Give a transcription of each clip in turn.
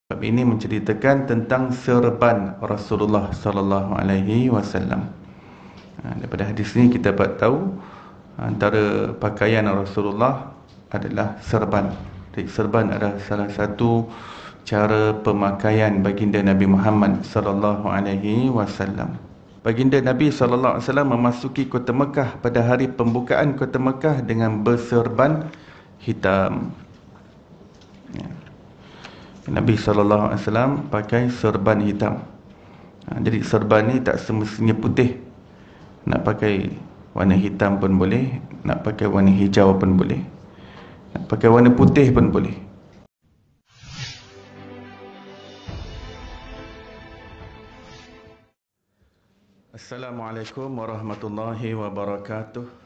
Bab ini menceritakan tentang serban Rasulullah sallallahu alaihi wasallam. Daripada hadis ini kita dapat tahu antara pakaian Rasulullah adalah serban. Jadi serban adalah salah satu cara pemakaian baginda Nabi Muhammad sallallahu alaihi wasallam. Baginda Nabi sallallahu alaihi wasallam memasuki kota Mekah pada hari pembukaan kota Mekah dengan berserban hitam. Nabi SAW pakai serban hitam. Jadi serban ni tak semestinya putih. Nak pakai warna hitam pun boleh, nak pakai warna hijau pun boleh, nak pakai warna putih pun boleh. Assalamualaikum warahmatullahi wabarakatuh.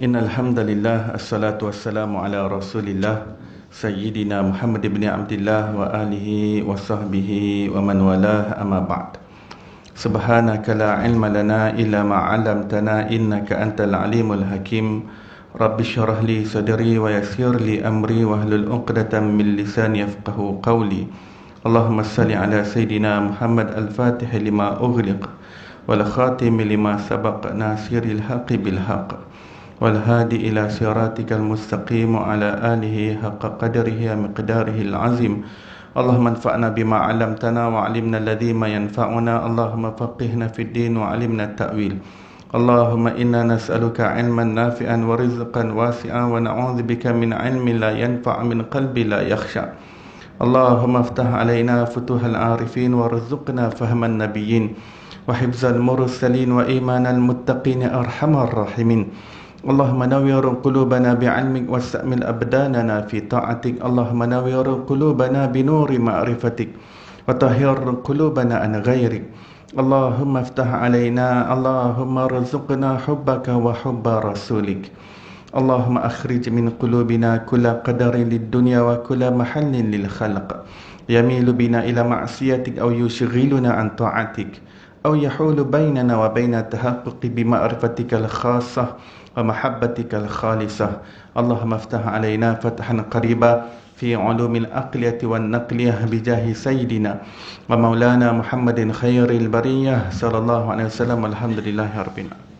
Innal hamdalillah, assalatu wassalamu ala Rasulillah Sayyidina Muhammad ibn Abdullah wa alihi wa sahbihi wa man walah, amma ba'd. Subhanaka la ilma lana illa ma 'allamtana innaka antal alimul hakim. Rabbi shrah li sadri wa yassir li amri wahlul 'uqdatam min lisani yafqahu qawli. Allahumma salli ala Sayyidina Muhammad al-Fatih lima ughliq wal khatim lima sabaq nasiril haqqi bil haqq wal hadi ila siratikal mustaqim wa ala alihi haqqa qadrihi wa miqdarihi al-azim. Allahumma anfa'na bima 'allamtana wa 'allimna alladhi ma yanfa'una. Allahumma faqihna fid din wa 'allimna at-ta'wil. Allahumma inna nas'aluka 'ilman nafi'an wa rizqan wasi'an wa na'udzubika min 'ilmin la yanfa' min qalbi la yakhsha. Allahumma iftah 'alaina futuhal 'arifin warzuqna fahman nabiyyin wa hifzal mursalin wa imanal muttaqin arhamar rahimin. Allahumma nawwir qulubana bi'ilmik wastamil abdanana fi ta'atik. Allahumma nawwir qulubana binuri ma'rifatik wa tahhir qulubana an ghairik. Allahumma iftah 'alaina, Allahumma rzuqna hubbaka wa hubba rasulik. Allahumma akhrij min qulubina kulla qadarin lid dunya wa kulla mahallin lil khalq yamilu bina ila ma'siyatik aw yushghiluna an ta'atik aw yahulu bainana wa baina tahaqquqi bi ma'rifatikal khassah wa mahabbatikal khalisah. Allahumma iftah 'alaina fathan qariba fi 'ulumil aqliyati wan naqliyah bi jahi sayyidina wa maulana Muhammadin khairil bariyah sallallahu alaihi wasallam. Alhamdulillahirabbil alamin.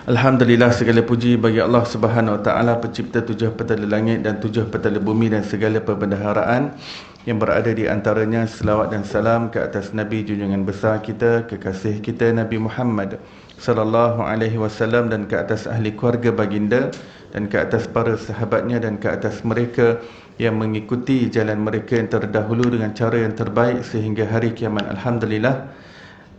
Alhamdulillah, segala puji bagi Allah Subhanahu wa taala, pencipta tujuh petala langit dan tujuh petala bumi dan segala perbendaharaan yang berada di antaranya. Selawat dan salam ke atas Nabi junjungan besar kita, kekasih kita Nabi Muhammad sallallahu alaihi wasallam, dan ke atas ahli keluarga baginda, dan ke atas para sahabatnya, dan ke atas mereka yang mengikuti jalan mereka yang terdahulu dengan cara yang terbaik sehingga hari kiamat. Alhamdulillah,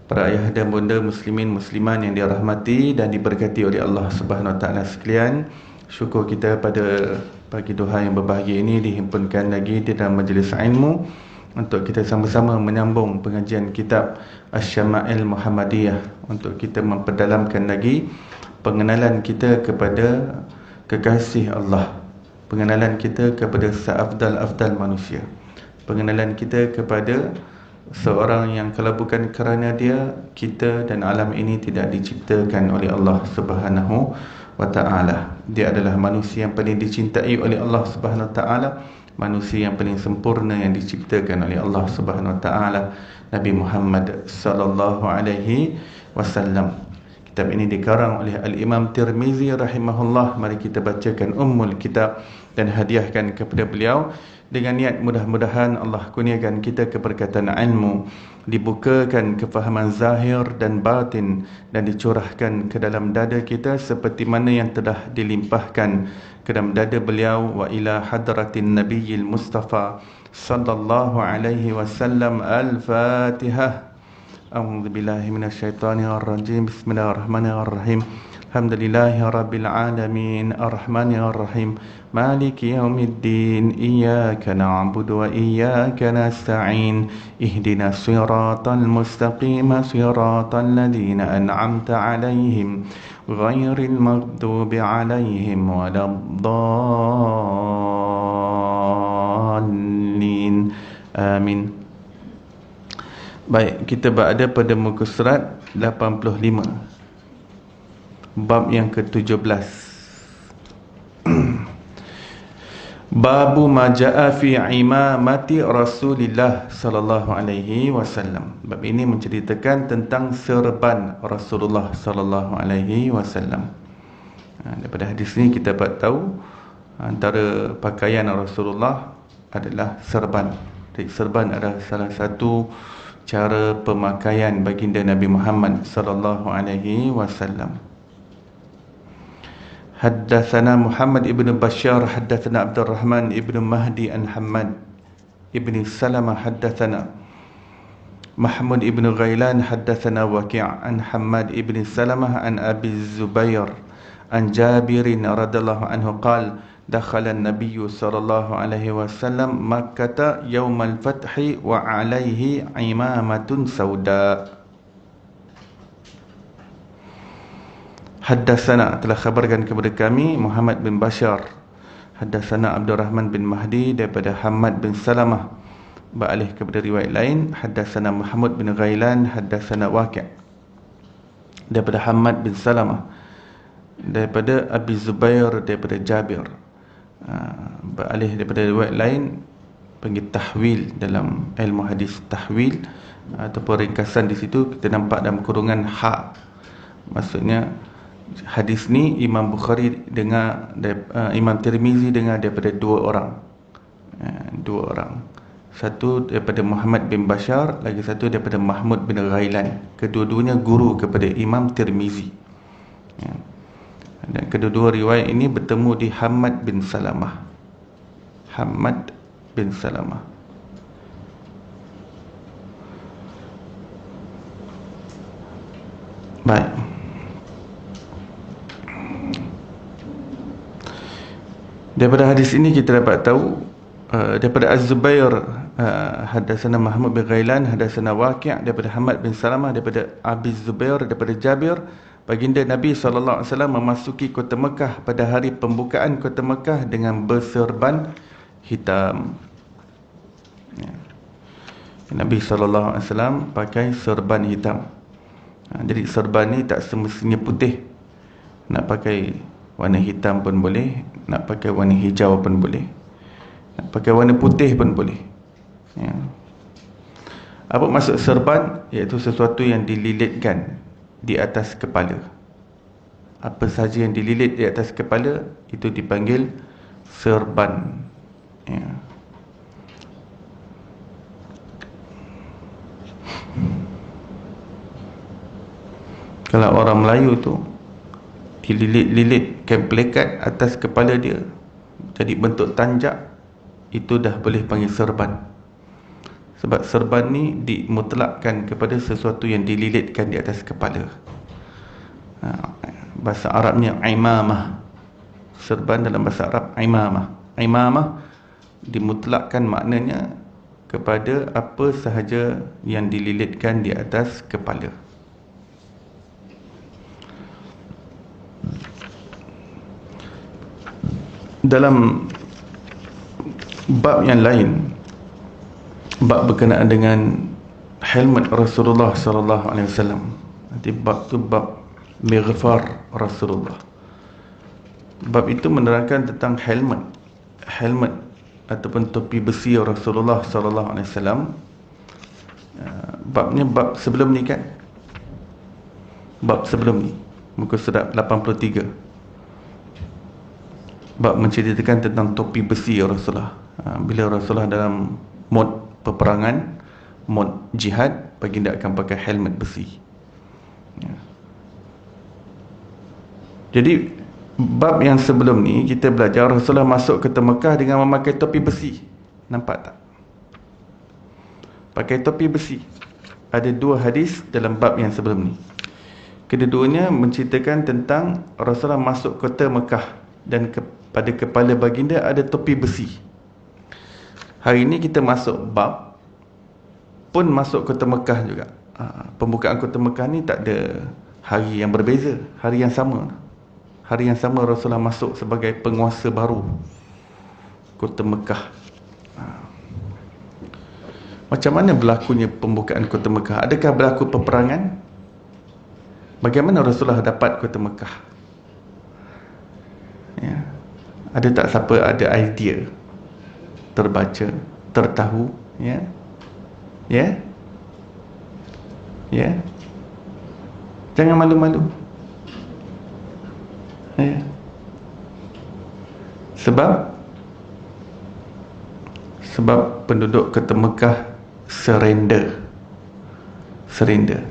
para ayah dan bunda muslimin musliman yang dirahmati dan diberkati oleh Allah Subhanahu wa taala sekalian, syukur kita pada pagi duha yang berbahagia ini dihimpunkan lagi di dalam majlis ilmu untuk kita sama-sama menyambung pengajian kitab Asy-Syama'il Muhammadiyah, untuk kita memperdalamkan lagi pengenalan kita kepada kekasih Allah, pengenalan kita kepada seafdal-afdal manusia, pengenalan kita kepada seorang yang kalau bukan kerana dia, kita dan alam ini tidak diciptakan oleh Allah Subhanahu wa ta'ala. Dia adalah manusia yang paling dicintai oleh Allah Subhanahu wa ta'ala, manusia yang paling sempurna yang diciptakan oleh Allah Subhanahu wa ta'ala, Nabi Muhammad sallallahu alaihi wasallam. Kitab ini dikarang oleh Al-Imam Tirmizi rahimahullah. Mari kita bacakan ummul kitab dan hadiahkan kepada beliau dengan niat mudah-mudahan Allah kurniakan kita keberkatan ilmu, dibukakan kefahaman zahir dan batin, dan dicurahkan ke dalam dada kita seperti mana yang telah dilimpahkan ke dalam dada beliau. Wa ila hadratin nabiyil mustafa sallallahu alaihi wasallam. Al-Fatihah. A'udzu billahi minasyaitonir rajim. Bismillahirrahmanirrahim. Alhamdulillahi rabbil alamin, arrahmanir rahim, maliki yaumiddin, iyyaka na'budu wa iyyaka nasta'in, ihdinas siratal mustaqim, siratal ladzina an'amta 'alaihim ghairil maghdubi 'alaihim waladdallin. Amin. Baik, kita berada pada muka surat 85, bab yang ke-17. Babu ma jaa fi imamati Rasulillah sallallahu alaihi wasallam. Bab ini menceritakan tentang serban Rasulullah sallallahu alaihi wasallam. Daripada hadis ini kita dapat tahu antara pakaian Rasulullah adalah serban. Jadi serban adalah salah satu cara pemakaian baginda Nabi Muhammad sallallahu alaihi wasallam. Haddatsana Muhammad ibn Bashar haddatsana Abdurrahman ibn Mahdi an Hammad ibn Salamah haddatsana Mahmud ibn Ghailan haddatsana Waqi' an Hammad ibn Salamah an Abi Zubair an Jabir radhiyallahu anhu qala dakhala an-nabiy sallallahu alaihi wasallam Makkah yaum al-fath wa alaihi imamatun sauda. Haddatsana, telah khabarkan kepada kami Muhammad bin Bashar, haddatsana Abdurrahman bin Mahdi daripada Hammad bin Salamah, beralih kepada riwayat lain haddatsana Mahmud bin Ghailan haddatsana Waqi' daripada Hammad bin Salamah daripada Abi Zubair daripada Jabir. Beralih daripada riwayat lain panggil tahwil, dalam ilmu hadis tahwil ataupun ringkasan. Di situ kita nampak dalam kurungan ha, maksudnya hadis ni Imam Bukhari dengar, Imam Tirmizi dengar daripada dua orang. Satu daripada Muhammad bin Bashar, lagi satu daripada Mahmud bin Ghailan. Kedua-duanya guru kepada Imam Tirmizi. Dan kedua-dua riwayat ini bertemu di Hammad bin Salamah. Hammad bin Salamah. Baik. Daripada hadis ini kita dapat tahu daripada Az-Zubair haddatsana Mahmud bin Ghailan haddatsana Waqi' daripada Hammad bin Salamah daripada Abi Zubair daripada Jabir, baginda Nabi SAW memasuki kota Mekah pada hari pembukaan kota Mekah dengan berserban hitam. Nabi SAW pakai serban hitam. Jadi serban ni tak semestinya putih. Nak pakai warna hitam pun boleh, nak pakai warna hijau pun boleh, nak pakai warna putih pun boleh. Apa maksud serban? Iaitu sesuatu yang dililitkan di atas kepala. Apa sahaja yang dililit di atas kepala itu dipanggil serban. Kalau orang Melayu tu dililit-lilitkan pelekat atas kepala dia jadi bentuk tanjak, itu dah boleh panggil serban. Sebab serban ni dimutlakkan kepada sesuatu yang dililitkan di atas kepala. Bahasa Arabnya imamah. Serban dalam bahasa Arab imamah. Imamah dimutlakkan maknanya kepada apa sahaja yang dililitkan di atas kepala. Dalam bab yang lain, bab berkenaan dengan helmet Rasulullah sallallahu alaihi wasallam, nanti bab tu bab mighfar Rasulullah. Bab itu menerangkan tentang helmet ataupun topi besi Rasulullah sallallahu alaihi wasallam. Babnya bab sebelum ni kan, bab sebelum ni muka surat 83. Bab menceritakan tentang topi besi Rasulullah. Bila Rasulullah dalam mod peperangan, mod jihad, baginda akan pakai helmet besi. Jadi bab yang sebelum ni kita belajar Rasulullah masuk ke Mekah dengan memakai topi besi. Nampak tak? Pakai topi besi. Ada dua hadis dalam bab yang sebelum ni. Kedua-duanya menceritakan tentang Rasulullah masuk kota Mekah dan pada kepala baginda ada topi besi. Hari ini kita masuk bab pun masuk kota Mekah juga. Pembukaan kota Mekah ni tak ada hari yang berbeza, hari yang sama. Hari yang sama Rasulullah masuk sebagai penguasa baru kota Mekah. Macam mana berlakunya pembukaan kota Mekah? Adakah berlaku peperangan? Bagaimana Rasulullah dapat kota Mekah? Ada tak siapa ada idea terbaca, tertahu, ya. Ya. Ya. Jangan malu-malu. Ya. Sebab penduduk Kota Mekah surrender,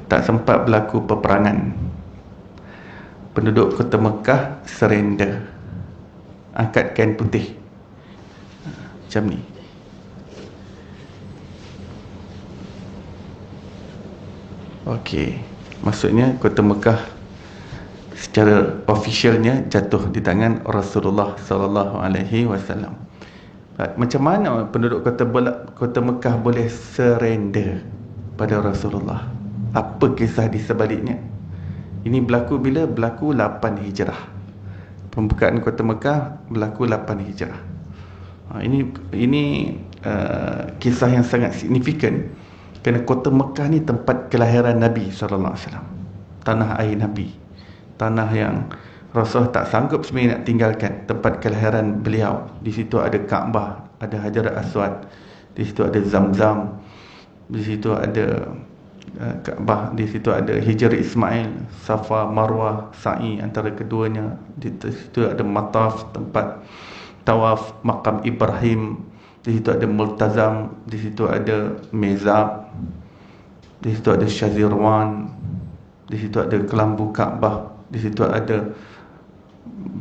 tak sempat berlaku peperangan. Penduduk Kota Mekah surrender, angkat kain putih, macam ni. Okey, maksudnya Kota Mekah secara officialnya jatuh di tangan Rasulullah sallallahu alaihi wasallam. Macam mana penduduk Kota Mekah boleh surrender pada Rasulullah? Apa kisah di sebaliknya? Ini berlaku bila? Berlaku 8 Hijrah. Pembukaan Kota Mekah berlaku 8 Hijrah. Ini kisah yang sangat signifikan, kerana Kota Mekah ni tempat kelahiran Nabi SAW, tanah air Nabi, tanah yang Rasulullah tak sanggup sebenarnya nak tinggalkan, tempat kelahiran beliau. Di situ ada Kaabah, ada Hajar Aswad, di situ ada Zamzam, di situ ada Kaabah, di situ ada Hijr Ismail, Safa, Marwah, Sa'i antara keduanya. Di situ ada Mataf, tempat tawaf, Maqam Ibrahim. Di situ ada Multazam, di situ ada Mezab, di situ ada Syazirwan, di situ ada Kelambu Kaabah, di situ ada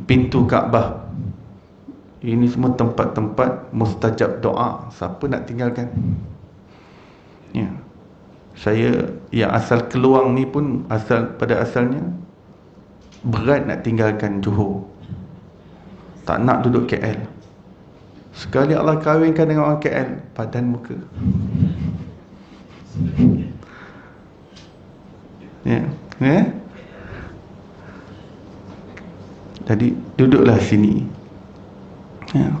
pintu Kaabah. Ini semua tempat-tempat mustajab doa. Siapa nak tinggalkan? Ya. Saya yang asal Keluang ni pun pada asalnya berat nak tinggalkan Johor. Tak nak duduk KL. Sekali Allah kahwinkan dengan orang KL, padan muka. Ya. Jadi duduklah sini. Ya.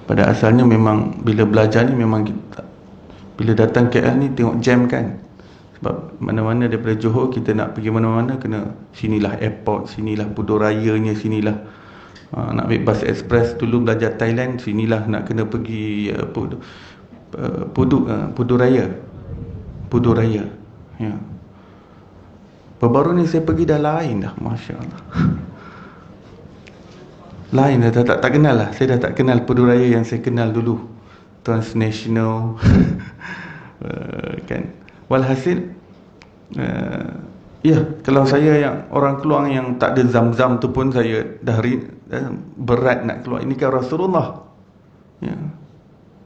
Pada asalnya memang bila belajar ni memang kita, bila datang KL ni tengok jam kan. Sebab mana-mana daripada Johor kita nak pergi mana-mana kena sinilah airport, sinilah Pudurayanya, sinilah nak ambil bus express. Dulu belajar Thailand, sinilah nak kena pergi Puduraya. Ya. Baru ni saya pergi dah lain dah, Masya Allah. Lain dah, tak kenal lah. Saya dah tak kenal Puduraya yang saya kenal dulu, Transnational. Kan. Walhasil ya, kalau saya yang orang Keluang yang tak ada Zam-Zam tu pun saya dah berat nak keluar. Ini kan Rasulullah, ya.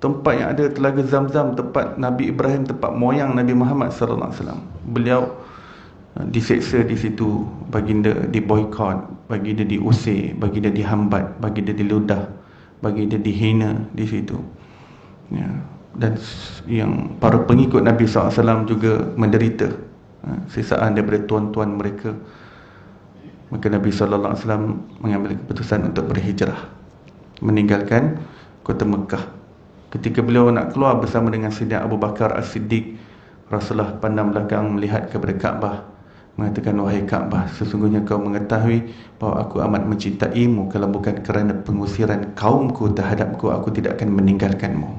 Tempat yang ada telaga Zam-Zam, tempat Nabi Ibrahim, tempat moyang Nabi Muhammad sallallahu alaihi wasallam. Beliau diseksa di situ, baginda diboikot, baginda diusir, baginda dihambat, baginda diludah, baginda dihina di situ. Ya. Dan yang para pengikut Nabi SAW juga menderita sisaan daripada tuan-tuan mereka. Maka Nabi SAW mengambil keputusan untuk berhijrah, meninggalkan Kota Mekah. Ketika beliau nak keluar bersama dengan Sayyidina Abu Bakar As-Siddiq, Rasulullah pandang belakang melihat kepada Kaabah, mengatakan, wahai Kaabah, sesungguhnya kau mengetahui bahawa aku amat mencintaimu. Kalau bukan kerana pengusiran kaumku terhadapku, aku tidak akan meninggalkanmu.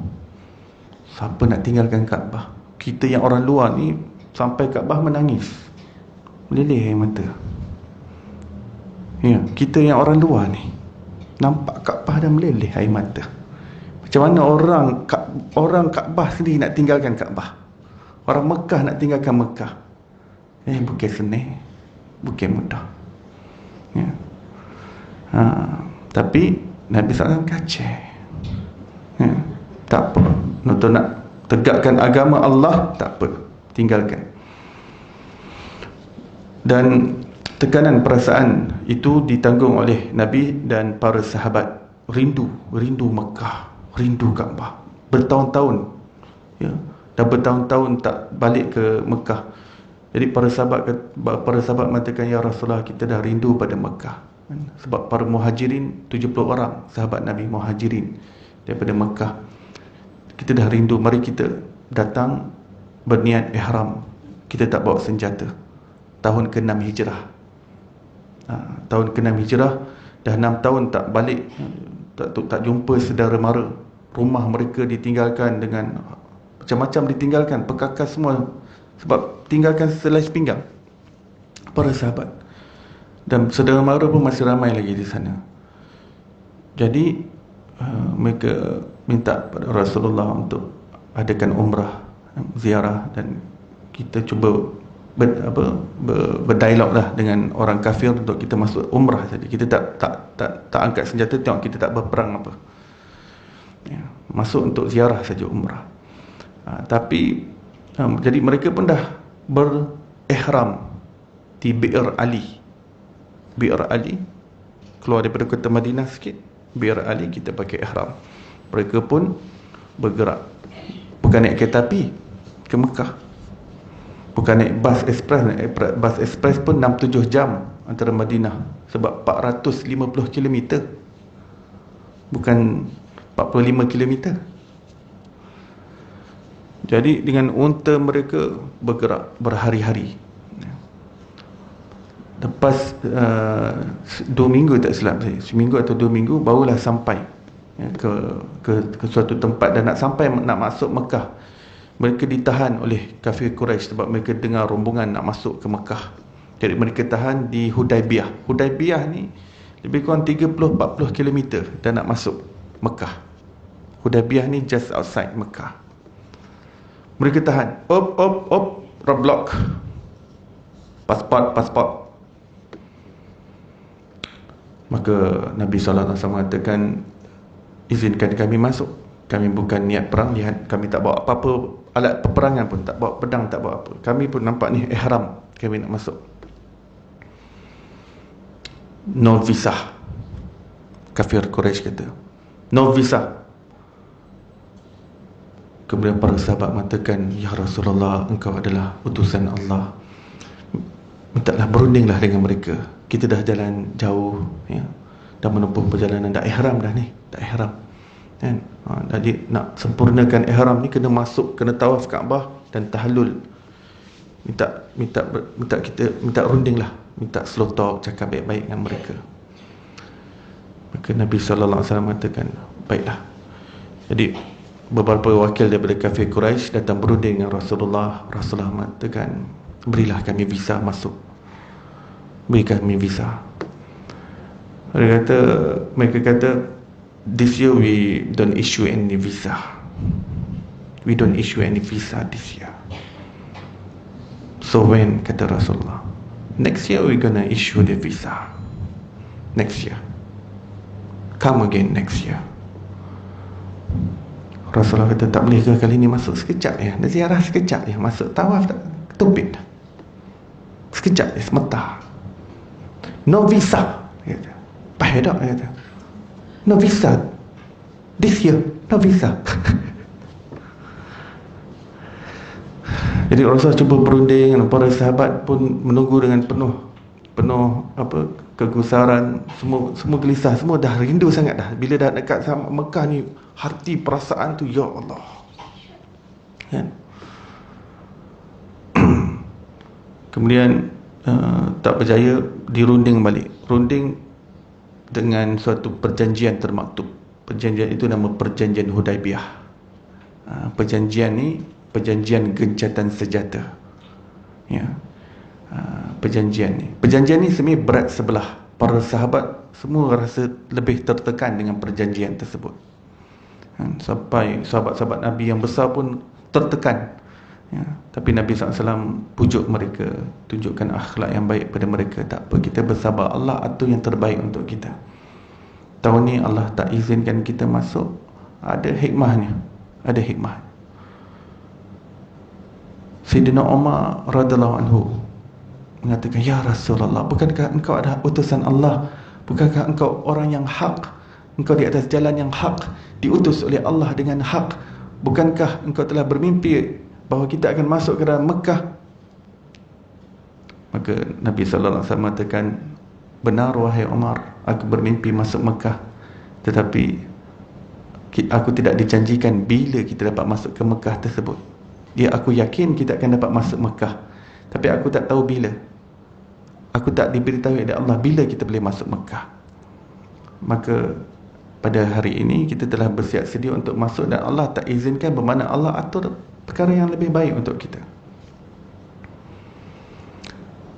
Siapa nak tinggalkan Kaabah? Kita yang orang luar ni sampai Kaabah menangis, meleleh air mata. Ya, kita yang orang luar ni nampak Kaabah dah meleleh air mata. Macam mana orang Kaabah sendiri nak tinggalkan Kaabah? Orang Mekah nak tinggalkan Mekah. Bukan senang, bukan mudah. Ya. Tapi Nabi SAW kacau. Ya. Tak apa, untuk nak tegakkan agama Allah, tak apa, tinggalkan. Dan tekanan perasaan itu ditanggung oleh Nabi dan para sahabat. Rindu Mekah, rindu Kaabah. Bertahun-tahun, ya, dah bertahun-tahun tak balik ke Mekah. Jadi para sahabat mengatakan, ya Rasulullah, kita dah rindu pada Mekah. Sebab para muhajirin, 70 orang sahabat Nabi muhajirin daripada Mekah. Kita dah rindu, mari kita datang berniat ihram. Kita tak bawa senjata. Tahun ke-6 Hijrah. Tahun ke-6 Hijrah, dah 6 tahun tak balik, tak jumpa saudara mara. rumah mereka ditinggalkan dengan macam-macam, ditinggalkan, perkakas semua, sebab tinggalkan selai pinggang para sahabat. Dan saudara mara pun masih ramai lagi di sana. Jadi mereka minta pada Rasulullah untuk adakan umrah, ziarah, dan kita cuba berdialog lah dengan orang kafir untuk kita masuk umrah saja. Kita tak angkat senjata, tengok kita tak berperang apa. Ya, masuk untuk ziarah saja, umrah. Jadi mereka pun dah berihram di Bi'r Ali. Bi'r Ali, keluar daripada kota Madinah sikit, Bi'r Ali, kita pakai ihram. Mereka pun bergerak, bukan naik kereta api ke Mekah, bukan naik bas ekspres. Naik bas ekspres pun 6-7 jam antara Madinah, sebab 450 km, bukan 45 km. Jadi dengan unta mereka bergerak berhari-hari. Lepas 2 minggu tak silap saya, seminggu atau 2 minggu barulah sampai ke suatu tempat. Dan nak sampai, nak masuk Mekah, mereka ditahan oleh kafir Quraisy sebab mereka dengar rombongan nak masuk ke Mekah. Jadi mereka tahan di Hudaibiyah. Hudaibiyah ni lebih kurang 30-40 km dan nak masuk Mekah. Hudaibiyah ni just outside Mekah. Mereka tahan, roadblock, pasport. Maka Nabi SAW mengatakan, izinkan kami masuk. Kami bukan niat perang, lihat kami tak bawa apa-apa alat peperangan pun, tak bawa pedang, tak bawa apa. Kami pun nampak ni ihram, kami nak masuk. No visa. Kafir Quraisy kata, no visa. Kemudian para sahabat mengatakan, ya Rasulullah, engkau adalah utusan Allah, mintalah berundinglah dengan mereka. Kita dah jalan jauh, ya, dah menempuh perjalanan, dah ihram dah ni, dah ihram kan. Jadi nak sempurnakan ihram ni kena masuk, kena tawaf Kaabah dan tahallul. Minta rundinglah, minta slow talk, cakap baik-baik dengan mereka. Maka Nabi SAW mengatakan, baiklah. Jadi beberapa wakil daripada kafir Quraisy datang berunding dengan Rasulullah. Rasulullah mengatakan, berilah kami visa masuk, berikan kami visa. Mereka kata, this year we don't issue any visa. We don't issue any visa this year. So when, kata Rasulullah, next year we're gonna issue the visa. Next year, come again next year. Rasulullah kata, tak boleh ke kali ni masuk sekejap ya, dah ziarah sekejap ya, masuk tawaf tak, ketupit sekejap ya, sementara. No visa, kata. Pahal tak, kata. No visa this year, no visa. Jadi Rasulullah cuba berunding, dan para sahabat pun menunggu dengan penuh kegusaran, semua gelisah, semua dah rindu sangat dah. Bila dah dekat Mekah ni, hati perasaan tu, ya Allah, kan? Kemudian tak berjaya, dirunding balik. Runding dengan suatu perjanjian termaktub. Perjanjian itu nama Perjanjian Hudaibiyah. Perjanjian ni perjanjian gencatan senjata, ya. Perjanjian ni sebenarnya berat sebelah. Para sahabat semua rasa lebih tertekan dengan perjanjian tersebut, sampai sahabat-sahabat Nabi yang besar pun tertekan, ya. Tapi Nabi SAW pujuk mereka, tunjukkan akhlak yang baik pada mereka. Tak apa, kita bersabar, Allah atur yang terbaik untuk kita. Tahun ni Allah tak izinkan kita masuk, ada hikmahnya, ada hikmah. Sayyidina Umar radhiyallahu anhu mengatakan, ya Rasulullah, bukankah engkau adalah utusan Allah? Bukankah engkau orang yang hak? Engkau di atas jalan yang hak, diutus oleh Allah dengan hak. Bukankah engkau telah bermimpi bahawa kita akan masuk ke dalam Mekah? Maka Nabi SAW mengatakan, benar wahai Umar, aku bermimpi masuk Mekah, tetapi aku tidak dijanjikan bila kita dapat masuk ke Mekah tersebut. Ya, aku yakin kita akan dapat masuk Mekah, tapi aku tak tahu bila. Aku tak diberitahu oleh Allah bila kita boleh masuk Mekah. Maka pada hari ini kita telah bersiap sedia untuk masuk dan Allah tak izinkan, bermakna Allah atur perkara yang lebih baik untuk kita.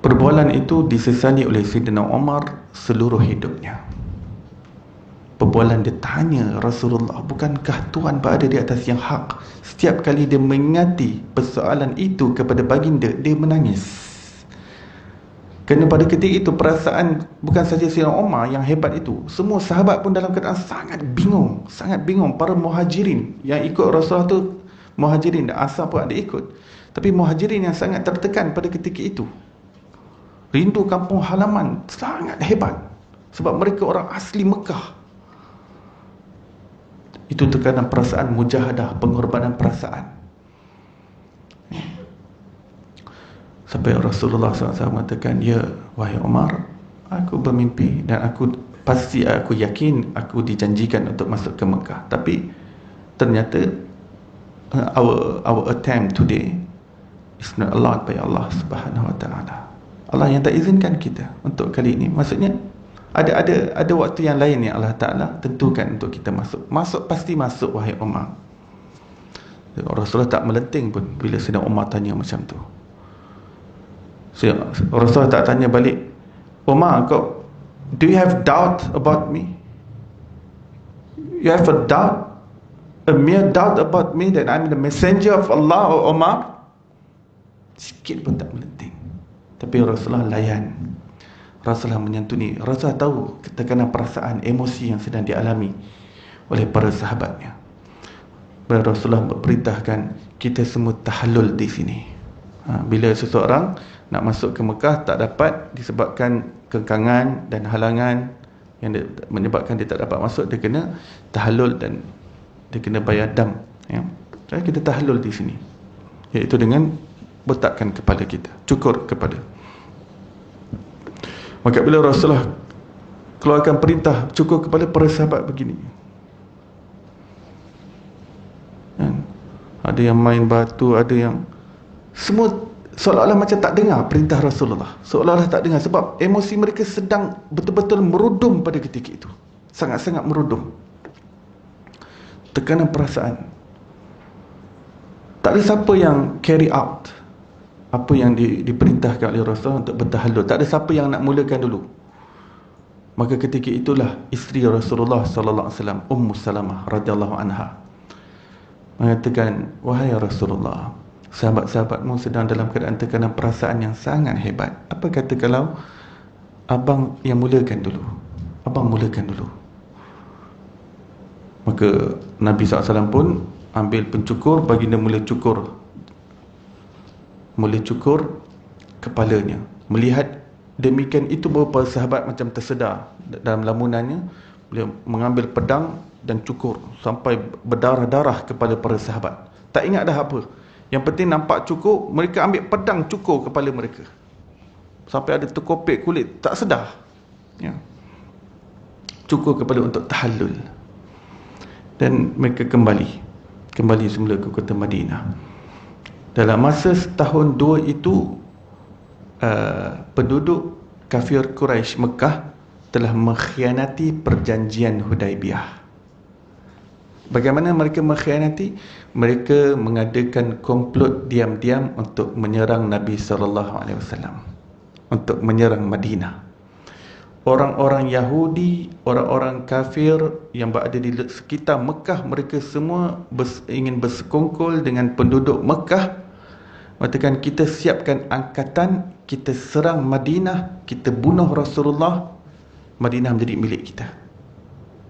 Perbualan itu disesali oleh Sayyidina Umar seluruh hidupnya. Perbualan dia tanya Rasulullah, bukankah Tuhan berada di atas yang hak? Setiap kali dia mengingati persoalan itu kepada baginda, dia menangis. Kerana pada ketika itu perasaan bukan saja Sayyidina Umar yang hebat itu, semua sahabat pun dalam keadaan sangat bingung. Sangat bingung. Para muhajirin yang ikut Rasulullah tu, muhajirin dan Ansar pun ada ikut, tapi muhajirin yang sangat tertekan pada ketika itu. Rindu kampung halaman sangat hebat, sebab mereka orang asli Mekah. Itu tekanan perasaan, mujahadah, pengorbanan perasaan. Sampai Rasulullah SAW mengatakan, ya wahai Umar, aku bermimpi dan aku yakin aku dijanjikan untuk masuk ke Mekah, tapi ternyata our attempt today is not allowed by Allah Subhanahu Wa Taala. Allah yang tak izinkan kita untuk kali ini. Maksudnya ada waktu yang lain yang Allah Ta'ala tentukan untuk kita masuk. Masuk pasti masuk wahai Umar. Rasulullah tak melenting pun bila Sayyidina Umar tanya macam tu. Rasulullah tak tanya balik, Umar, do you have doubt about me? You have a doubt, a mere doubt about me that I'm the messenger of Allah, or Umar? Sikit pun tak melenting. Tapi Rasulullah layan. Rasulullah menyantuni. Rasulullah tahu tekanan perasaan, emosi yang sedang dialami oleh para sahabatnya. Rasulullah berperintahkan kita semua tahallul di sini. Bila seseorang nak masuk ke Mekah tak dapat disebabkan kekangan dan halangan yang menyebabkan dia tak dapat masuk, dia kena tahallul dan dia kena bayar dam. Jadi kita tahallul di sini, iaitu dengan letakkan kepala kita, cukur kepala. Maka bila Rasulullah keluarkan perintah cukur kepala, para sahabat begini, ada yang main batu, ada yang semua seolah-olah macam tak dengar perintah Rasulullah, seolah-olah tak dengar, sebab emosi mereka sedang betul-betul merudum pada ketika itu, sangat-sangat merudum. Tekanan perasaan. Tak ada siapa yang carry out apa yang diperintahkan oleh Rasulullah untuk bertahallul. Tak ada siapa yang nak mulakan dulu. Maka ketika itulah isteri Rasulullah sallallahu alaihi wasallam, Ummu Salamah radhiyallahu anha, mengatakan, wahai Rasulullah, sahabat-sahabatmu sedang dalam keadaan tekanan perasaan yang sangat hebat. Apa kata kalau abang yang mulakan dulu? Abang mulakan dulu. Maka Nabi SAW pun ambil pencukur, baginda mula cukur kepalanya. Melihat demikian itu, beberapa sahabat macam tersedar dalam lamunannya. Beliau mengambil pedang dan cukur sampai berdarah-darah kepada para sahabat. Tak ingat dah apa, yang penting nampak cukur, mereka ambil pedang cukur kepala mereka sampai ada terkopek kulit, tak sedar. Cukur kepala untuk tahallul. Dan mereka kembali semula ke kota Madinah. Dalam masa setahun dua itu, penduduk kafir Quraisy Mekah telah mengkhianati perjanjian Hudaibiyah. Bagaimana mereka mengkhianati? Mereka mengadakan komplot diam-diam untuk menyerang Nabi SAW, untuk menyerang Madinah. Orang-orang Yahudi, orang-orang kafir yang berada di sekitar Mekah, mereka semua ingin bersekongkol dengan penduduk Mekah, mengatakan, kita siapkan angkatan, kita serang Madinah, kita bunuh Rasulullah, Madinah menjadi milik kita.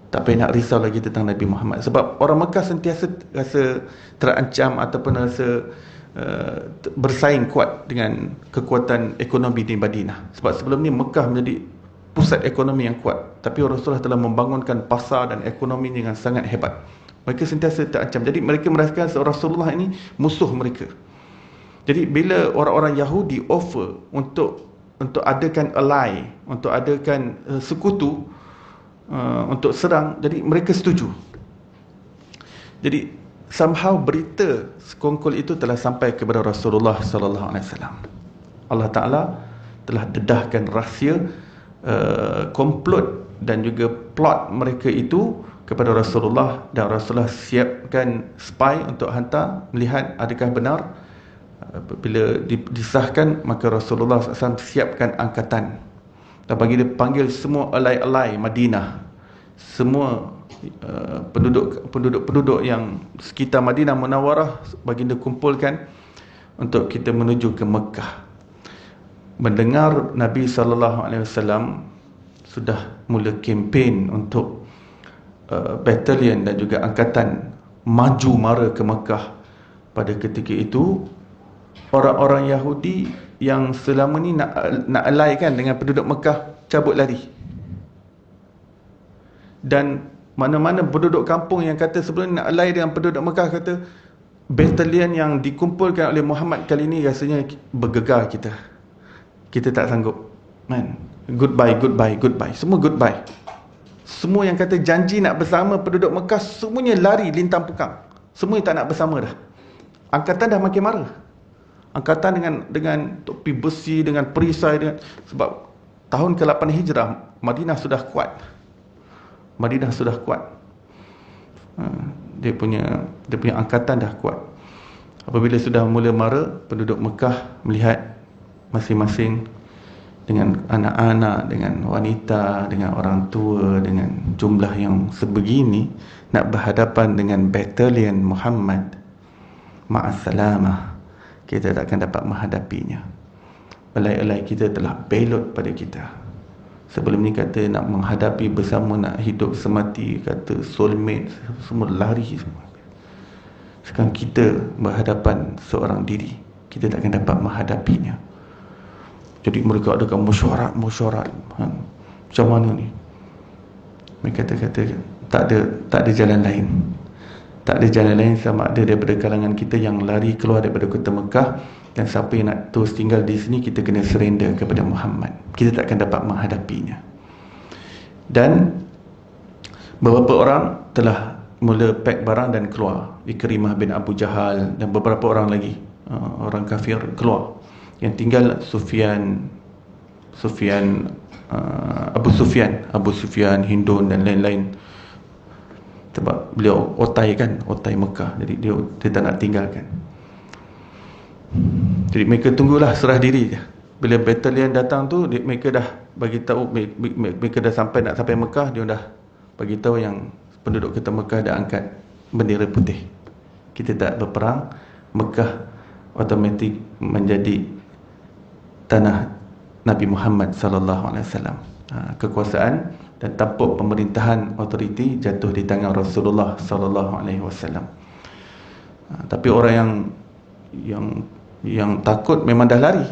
Tak payah nak risau lagi tentang Nabi Muhammad. Sebab orang Mekah sentiasa rasa terancam ataupun rasa bersaing kuat dengan kekuatan ekonomi di Madinah. Sebab sebelum ni Mekah menjadi pusat ekonomi yang kuat, tapi Rasulullah telah membangunkan pasar dan ekonomi dengan sangat hebat. Mereka sentiasa terancam. Jadi mereka merasakan Rasulullah ini musuh mereka. Jadi bila orang-orang Yahudi offer untuk adakan ally, untuk adakan sekutu, untuk serang, jadi mereka setuju. Jadi somehow berita sekongkol itu telah sampai kepada Rasulullah sallallahu alaihi wasallam. Allah Taala telah dedahkan rahsia komplot dan juga plot mereka itu kepada Rasulullah, dan Rasulullah siapkan spy untuk hantar melihat adakah benar. Bila disahkan, maka Rasulullah SAW siapkan angkatan dan bagi dia panggil semua alai-alai Madinah, semua penduduk yang sekitar Madinah Munawwarah, baginda kumpulkan untuk kita menuju ke Mekah. Mendengar Nabi SAW sudah mula kempen untuk batalion dan juga angkatan maju mara ke Mekah, pada ketika itu orang-orang Yahudi yang selama ni nak alaikan dengan penduduk Mekah cabut lari. Dan mana-mana penduduk kampung yang kata sebelum ni nak alai dengan penduduk Mekah, kata batalion yang dikumpulkan oleh Muhammad kali ni rasanya bergegar kita tak sanggup, man. Goodbye, goodbye, goodbye, semua goodbye. Semua yang kata janji nak bersama penduduk Mekah, semuanya lari lintang pukang, semuanya tak nak bersama dah. Angkatan dah makin marah. Angkatan dengan topi besi, dengan perisai, sebab tahun ke-8 Hijrah Madinah sudah kuat. Madinah sudah kuat. Dia punya angkatan dah kuat. Apabila sudah mula mara, penduduk Mekah melihat masing-masing dengan anak-anak, dengan wanita, dengan orang tua, dengan jumlah yang sebegini, nak berhadapan dengan batalion Muhammad, ma'assalamah, kita tak akan dapat menghadapinya. Belai-belai kita telah belot pada kita. Sebelum ni kata nak menghadapi bersama, nak hidup semati, kata soulmate, semua lari semua. Sekarang kita berhadapan seorang diri, kita tak akan dapat menghadapinya. Jadi mereka adakan mesyuarat. Macam mana ni? Mereka kata tak ada jalan lain. Tak ada jalan lain sama ada daripada kalangan kita yang lari keluar daripada kota Mekah, dan siapa yang nak terus tinggal di sini, kita kena surrender kepada Muhammad. Kita tak akan dapat menghadapinya. Dan beberapa orang telah mula pack barang dan keluar. Ikrimah bin Abu Jahal dan beberapa orang lagi, orang kafir keluar. Yang tinggal Abu Sufyan, Hindun dan lain-lain. Sebab beliau otai Mekah, jadi dia tak nak tinggalkan. Jadi mereka tunggulah, serah diri je. Bila batalion datang tu, mereka dah bagi tahu, mereka dah nak sampai Mekah, dia dah bagi tahu yang penduduk kota Mekah dah angkat bendera putih. Kita tak berperang, Mekah automatik menjadi tanah Nabi Muhammad sallallahu alaihi wasallam. Kekuasaan dan tampuk pemerintahan, autoriti jatuh di tangan Rasulullah sallallahu alaihi wasallam. Tapi orang yang takut memang dah lari.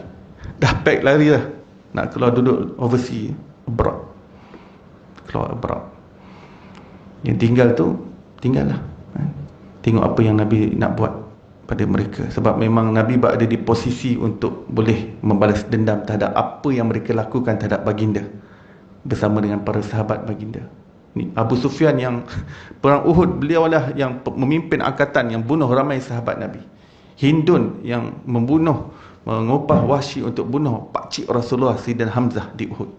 Dah pack lari lah. Nak keluar duduk overseas, abroad. Keluar abroad. Yang tinggal lah. Tengok apa yang Nabi nak buat pada mereka. Sebab memang Nabi berada di posisi untuk boleh membalas dendam terhadap apa yang mereka lakukan terhadap baginda, bersama dengan para sahabat baginda. Ni Abu Sufyan yang perang Uhud, beliau lah yang memimpin angkatan yang bunuh ramai sahabat Nabi. Hindun yang mengupah Wahsy untuk bunuh pakcik Rasulullah, Sayyidina Hamzah di Uhud.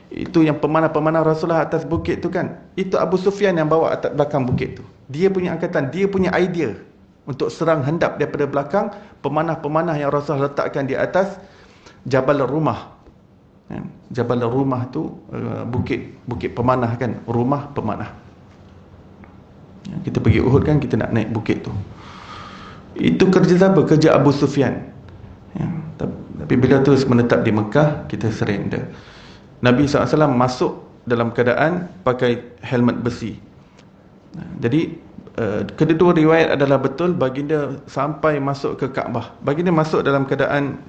Itu yang pemanah-pemanah Rasulullah atas bukit tu kan. Itu Abu Sufyan yang bawa atas belakang bukit tu. Dia punya angkatan, dia punya idea untuk serang hendap daripada belakang pemanah-pemanah yang Rasulullah letakkan di atas Jabal Rumah. Jabal Rumah tu bukit pemanah kan, rumah pemanah. Kita pergi Uhud kan, kita nak naik bukit tu. Itu kerja siapa? Kerja Abu Sufyan. Tapi bila terus menetap di Mekah, kita surrender. Nabi SAW masuk dalam keadaan pakai helmet besi. Jadi kedua riwayat adalah betul. Baginda sampai masuk ke Kaabah, baginda masuk dalam keadaan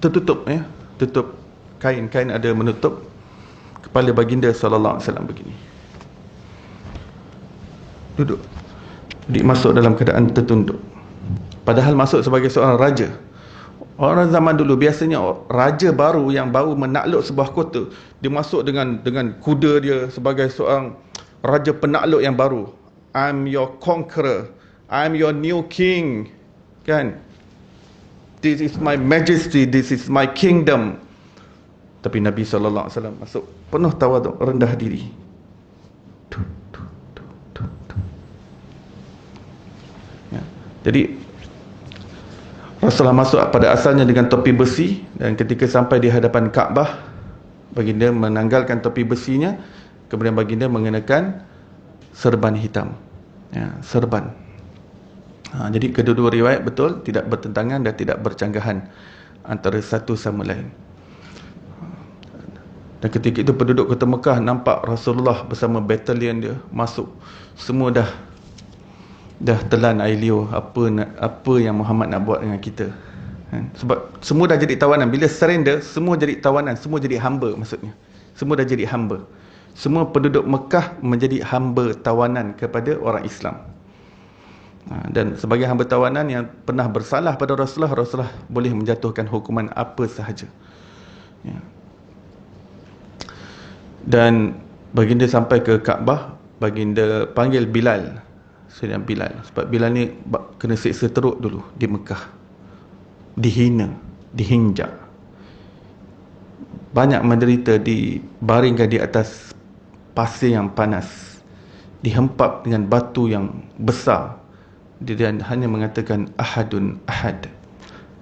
tertutup, tutup kain ada menutup kepala baginda sallallahu alaihi wasallam begini. Duduk. Jadi masuk dalam keadaan tertunduk. Padahal masuk sebagai seorang raja. Orang zaman dulu biasanya raja baru yang baru menakluk sebuah kota, dia masuk dengan kuda dia sebagai seorang raja penakluk yang baru. I'm your conqueror, I'm your new king, kan? This is my majesty, this is my kingdom. Tapi Nabi SAW masuk penuh tawaduk, rendah diri. Ya. Jadi Rasulullah masuk pada asalnya dengan topi besi, dan ketika sampai di hadapan Kaabah, baginda menanggalkan topi besinya, kemudian baginda mengenakan serban hitam. Ya, serban. Jadi kedua-dua riwayat betul, tidak bertentangan dan tidak bercanggahan antara satu sama lain. Dan ketika itu penduduk kota Mekah nampak Rasulullah bersama batalion dia masuk, semua dah telan air liur, apa yang Muhammad nak buat dengan kita. Sebab semua dah jadi tawanan. Bila surrender, semua jadi tawanan, semua jadi hamba maksudnya. Semua dah jadi hamba. Semua penduduk Mekah menjadi hamba tawanan kepada orang Islam. Dan sebagai hamba tawanan yang pernah bersalah pada Rasulullah, Rasulullah boleh menjatuhkan hukuman apa sahaja. Ya. Dan baginda sampai ke Kaabah, baginda panggil Bilal, Sayyidina Bilal. Sebab Bilal ni kena siksa teruk dulu di Mekah, dihina, dihinjak, banyak menderita, dibaringkan di atas pasir yang panas, dihempap dengan batu yang besar. Dia hanya mengatakan ahadun ahad,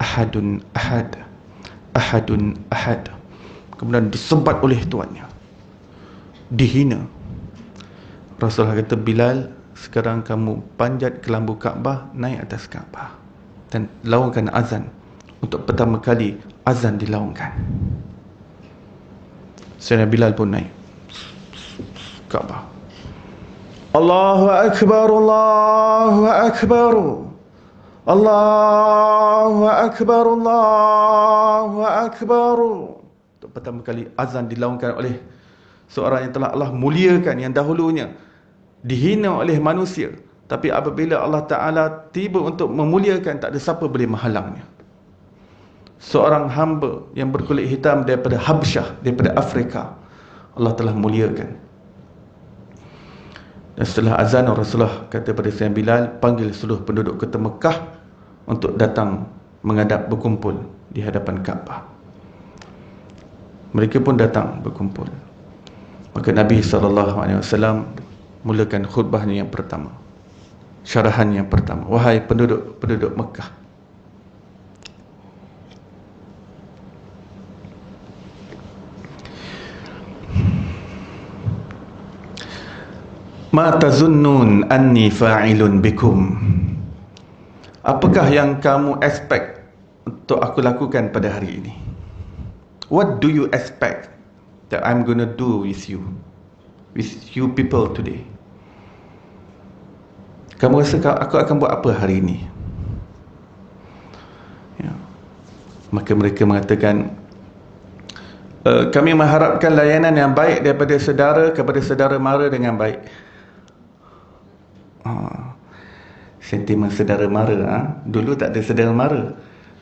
ahadun ahad, ahadun ahad. Kemudian disembat oleh tuannya, dihina. Rasulullah kata, Bilal, sekarang kamu panjat ke lambu Kaabah, naik atas Kaabah dan laungkan azan. Untuk pertama kali azan dilaungkan. Sayyidina Bilal pun naik Kaabah. Allahu Akbar, Allahu Akbar, Allahu Akbar, Allahu Akbar. Untuk pertama kali azan dilaungkan oleh seorang yang telah Allah muliakan, yang dahulunya dihina oleh manusia, tapi apabila Allah Ta'ala tiba untuk memuliakan, tak ada siapa boleh menghalangnya. Seorang hamba yang berkulit hitam daripada Habsyah, daripada Afrika, Allah telah muliakan. Dan setelah azan, Rasulullah kata pada Sayyidina Bilal, panggil seluruh penduduk kota Mekah untuk datang menghadap, berkumpul di hadapan Kaabah. Mereka pun datang berkumpul. Maka Nabi SAW mulakan khutbahnya yang pertama, syarahan yang pertama. Wahai penduduk Mekah, ma tazunnun anni fa'ilun bikum. Apakah yang kamu expect untuk aku lakukan pada hari ini? What do you expect that I'm going to do with you people today? Kamu rasa aku akan buat apa hari ini? Ya. Maka mereka mengatakan, kami mengharapkan layanan yang baik daripada saudara kepada saudara mara dengan baik. Sentimen saudara mara. Dulu tak ada saudara mara.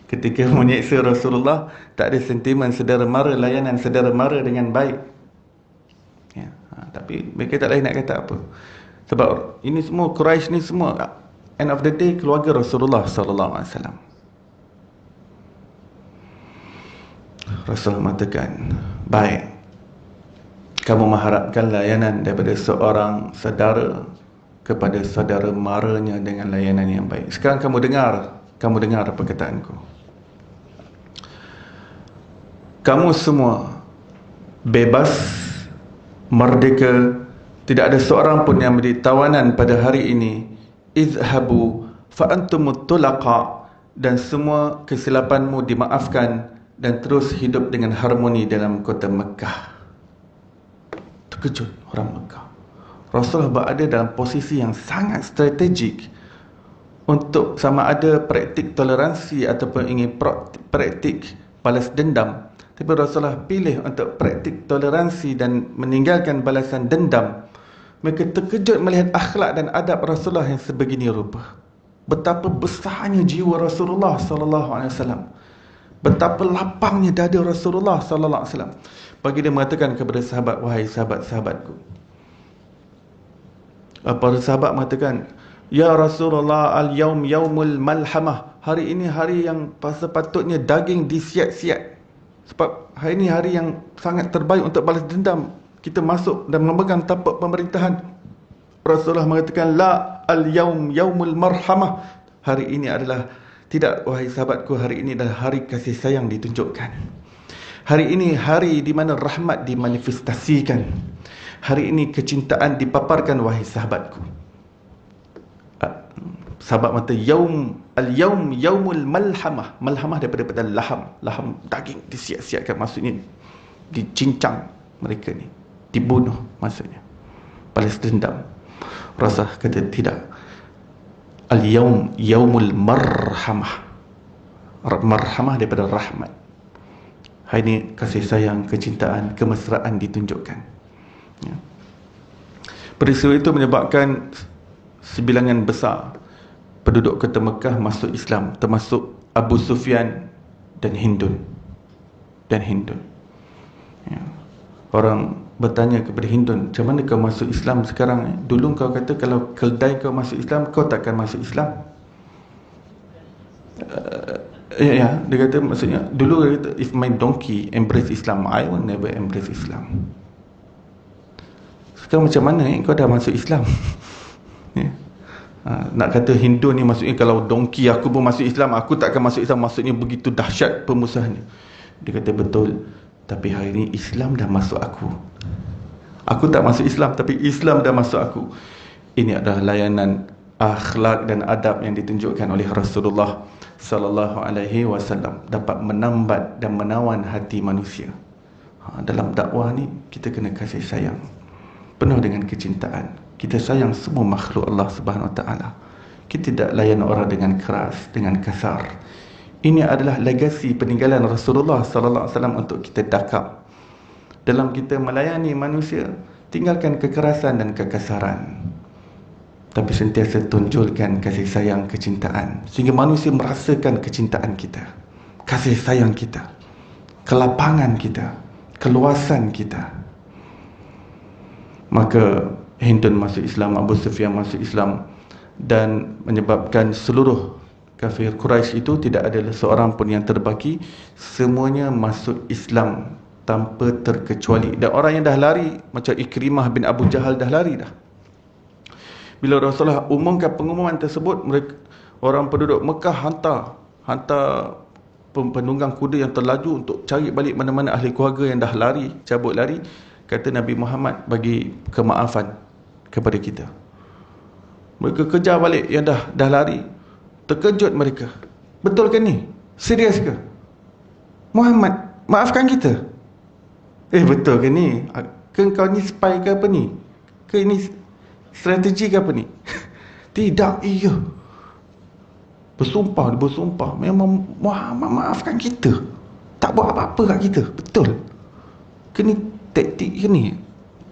Ketika menyeksa Rasulullah, tak ada sentimen saudara mara, layanan saudara mara dengan baik. Ya. Tapi mereka tak lain nak kata apa. Sebab ini semua, Quraisy ni semua, end of the day, keluarga Rasulullah SAW. Rasul mengatakan, baik, kamu mengharapkan layanan daripada seorang saudara kepada saudara maranya dengan layanan yang baik. Sekarang kamu dengar perkataanku. Kamu semua bebas, merdeka, tidak ada seorang pun yang menjadi tawanan pada hari ini. Izhabu fa antumut tulaqa, dan semua kesilapanmu dimaafkan, dan terus hidup dengan harmoni dalam kota Mekah. Terkejut orang Mekah. Rasulullah berada dalam posisi yang sangat strategik untuk sama ada praktik toleransi ataupun ingin praktik balas dendam. Tapi Rasulullah pilih untuk praktik toleransi dan meninggalkan balasan dendam. Mereka terkejut melihat akhlak dan adab Rasulullah yang sebegini rupa. Betapa besarnya jiwa Rasulullah SAW. Betapa lapangnya dada Rasulullah SAW. Bagi dia mengatakan kepada sahabat, wahai sahabat-sahabatku. Para sahabat mengatakan, ya Rasulullah, al-yaum yaumul malhamah. Hari ini hari yang sepatutnya daging disiat-siat. Sebab hari ini hari yang sangat terbaik untuk balas dendam. Kita masuk dan memegang tapak pemerintahan. Rasulullah mengatakan, la al-yaum yaumul marhamah. Hari ini adalah, tidak wahai sahabatku, hari ini adalah hari kasih sayang ditunjukkan. Hari ini hari di mana rahmat dimanifestasikan. Hari ini kecintaan dipaparkan, wahai sahabatku. Sahabat mata al-yaum yaumul malhamah. Malhamah daripada laham. Laham daging disiap-siapkan, maksudnya dicincang mereka ni, dibunuh maksudnya. Balas dendam. Rasulullah kata tidak. Al-yaum yaumul marhamah. Marhamah daripada rahmat. Hari ini kasih sayang, kecintaan, kemesraan ditunjukkan. Ya. Peristiwa itu menyebabkan sebilangan besar penduduk kota Mekah masuk Islam, termasuk Abu Sufyan dan Hindun. Ya. Orang bertanya kepada Hindun, macam mana kau masuk Islam sekarang? Dulu kau kata kalau keldai kau masuk Islam, kau takkan masuk Islam. Dia kata, maksudnya dulu dia kata, if my donkey embrace Islam, I will never embrace Islam. Sekarang macam mana kau dah masuk Islam? Ya. Nak kata Hindu ni maksudnya kalau donkey aku pun masuk Islam, aku takkan masuk Islam, maksudnya begitu dahsyat pemusuhannya. Dia kata betul, tapi hari ini Islam dah masuk aku. Aku tak masuk Islam, tapi Islam dah masuk aku. Ini adalah layanan akhlak dan adab yang ditunjukkan oleh Rasulullah sallallahu alaihi wasallam, dapat menambat dan menawan hati manusia. Dalam dakwah ni kita kena kasih sayang, penuh dengan kecintaan. Kita sayang semua makhluk Allah Subhanahu Wa Taala. Kita tidak layan orang dengan keras, dengan kasar. Ini adalah legasi peninggalan Rasulullah sallallahu alaihi wasallam untuk kita dakap. Dalam kita melayani manusia, tinggalkan kekerasan dan kekasaran. Tapi sentiasa tunjukkan kasih sayang, kecintaan, sehingga manusia merasakan kecintaan kita, kasih sayang kita, kelapangan kita, keluasan kita. Maka Hindun masuk Islam, Abu Sufyan masuk Islam, dan menyebabkan seluruh kafir Quraisy itu tidak ada seorang pun yang terbaki. Semuanya masuk Islam tanpa terkecuali. Dan orang yang dah lari, macam Ikrimah bin Abu Jahal, dah lari dah. Bila Rasulullah umumkan pengumuman tersebut, mereka, orang penduduk Mekah hantar penunggang kuda yang terlaju untuk cari balik mana-mana ahli keluarga yang dah lari, cabut lari. Kata Nabi Muhammad, bagi kemaafan kepada kita. Mereka kejar balik yang dah lari. Terkejut mereka. Betul ke ni? Serius ke? Muhammad, maafkan kita. Betul ke ni? Ke kau ni spy ke apa ni? Ke ini strategi ke apa ni? Tidak, iya. Bersumpah. Memang Muhammad maafkan kita. Tak buat apa-apa kat kita. Betul. Ke ni taktik ke ni?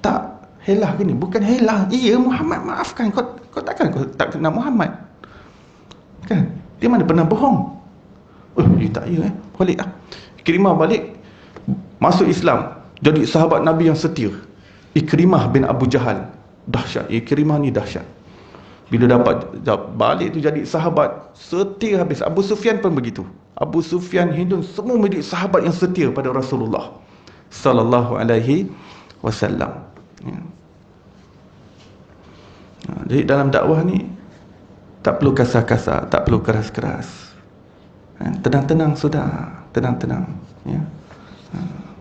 Tak. Helah ke ni? Bukan helah. Iya, Muhammad maafkan. Kau takkan kau tak kenal Muhammad? Kan? Dia mana pernah bohong? Dia tak ya. Balik lah. Ikrimah balik, masuk Islam, jadi sahabat Nabi yang setia. Ikrimah bin Abu Jahal, dahsyat. Ikrimah ni dahsyat. Bila dapat balik tu jadi sahabat setia habis. Abu Sufyan pun begitu. Abu Sufyan, Hindun, semua menjadi sahabat yang setia pada Rasulullah sallallahu alaihi wasallam. Ya. Jadi dalam dakwah ni tak perlu kasar-kasar, tak perlu keras-keras. Tenang-tenang sudah, tenang-tenang. Ya.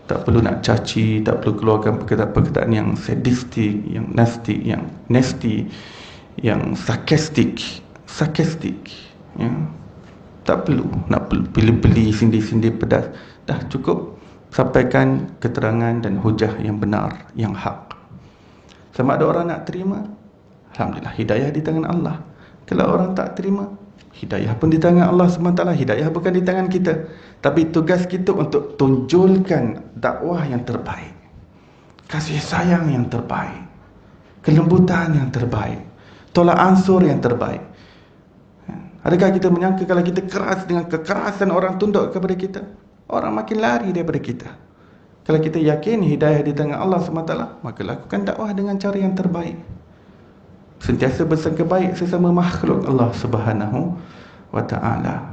Tak perlu nak caci, tak perlu keluarkan perkataan-perkataan yang sadistik, yang nasty, yang sarkastik. Ya. Tak perlu nak beli-beli, sindir-sindir pedas. Dah cukup sampaikan keterangan dan hujah yang benar, yang hak. Sama ada orang nak terima, alhamdulillah, hidayah di tangan Allah. Kalau orang tak terima, hidayah pun di tangan Allah SWT. Hidayah bukan di tangan kita. Tapi tugas kita untuk tunjulkan dakwah yang terbaik, kasih sayang yang terbaik, kelembutan yang terbaik, tolak ansur yang terbaik. Adakah kita menyangka kalau kita keras dengan kekerasan, orang tunduk kepada kita, orang makin lari daripada kita? Kalau kita yakin hidayah di tangan Allah SWT, maka lakukan dakwah dengan cara yang terbaik. Sentiasa bersangka baik sesama makhluk Allah Subhanahu wa ta'ala.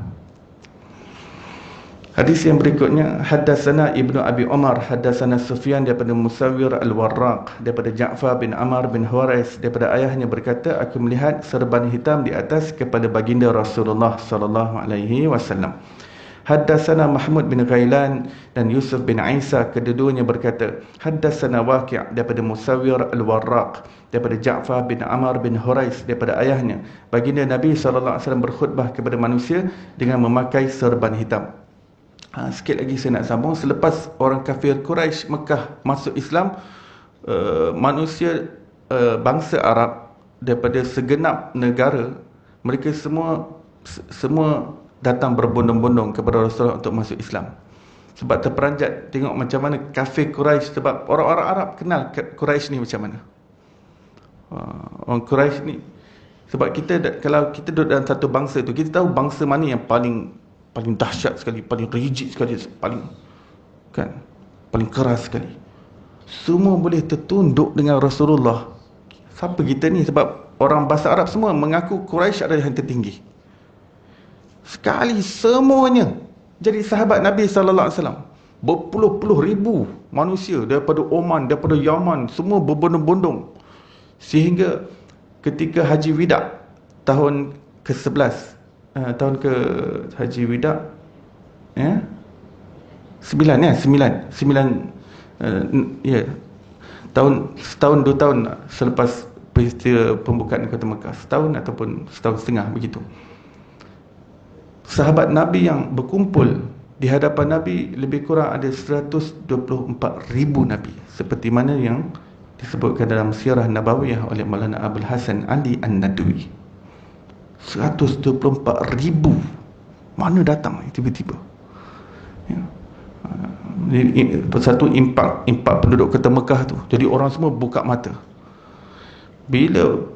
Hadis yang berikutnya, haddatsana Ibnu Abi Umar, haddatsana Sufyan daripada Musawwir Al-Warraq, daripada Ja'far bin Amr bin Hurais, daripada ayahnya berkata, aku melihat serban hitam di atas kepada baginda Rasulullah sallallahu alaihi wasallam. Haddatsana Mahmud bin Ghailan dan Yusuf bin Isa, kedua-duanya berkata, haddatsana Waqi' daripada Musawwir Al-Warraq, daripada Ja'far bin Amr bin Hurais, daripada ayahnya, baginda Nabi sallallahu alaihi wasallam berkhutbah kepada manusia dengan memakai serban hitam. Sikit lagi saya nak sambung. Selepas orang kafir Quraisy Mekah masuk Islam, manusia bangsa Arab daripada segenap negara, mereka semua datang berbondong-bondong kepada Rasulullah untuk masuk Islam. Sebab terperanjat tengok macam mana kafir Quraisy, sebab orang-orang Arab kenal Quraisy ni macam mana. Orang Quraisy ni, sebab kalau kita duduk dalam satu bangsa tu, kita tahu bangsa mana yang paling dahsyat sekali, paling rigid sekali, paling keras sekali. Semua boleh tertunduk dengan Rasulullah. Siapa kita ni? Sebab orang bahasa Arab semua mengaku Quraisy adalah yang tertinggi. Sekali semuanya jadi sahabat Nabi sallallahu alaihi wasallam. Berpuluh-puluh ribu manusia daripada Oman, daripada Yaman, semua berbondong-bondong. Sehingga ketika Haji Wida tahun ke-11, tahun ke Haji Wida, ya, 9 ya, setahun 2 tahun selepas peristiwa pembukaan kota Mekah, setahun ataupun setahun setengah begitu, sahabat Nabi yang berkumpul di hadapan Nabi lebih kurang ada 124,000 Nabi, seperti mana yang disebutkan dalam Sirah Nabawiyah oleh Maulana Abul Hasan Ali An-Nadwi. 124,000 mana datang tiba-tiba, ya. Satu impak penduduk kota Mekah tu, jadi orang semua buka mata bila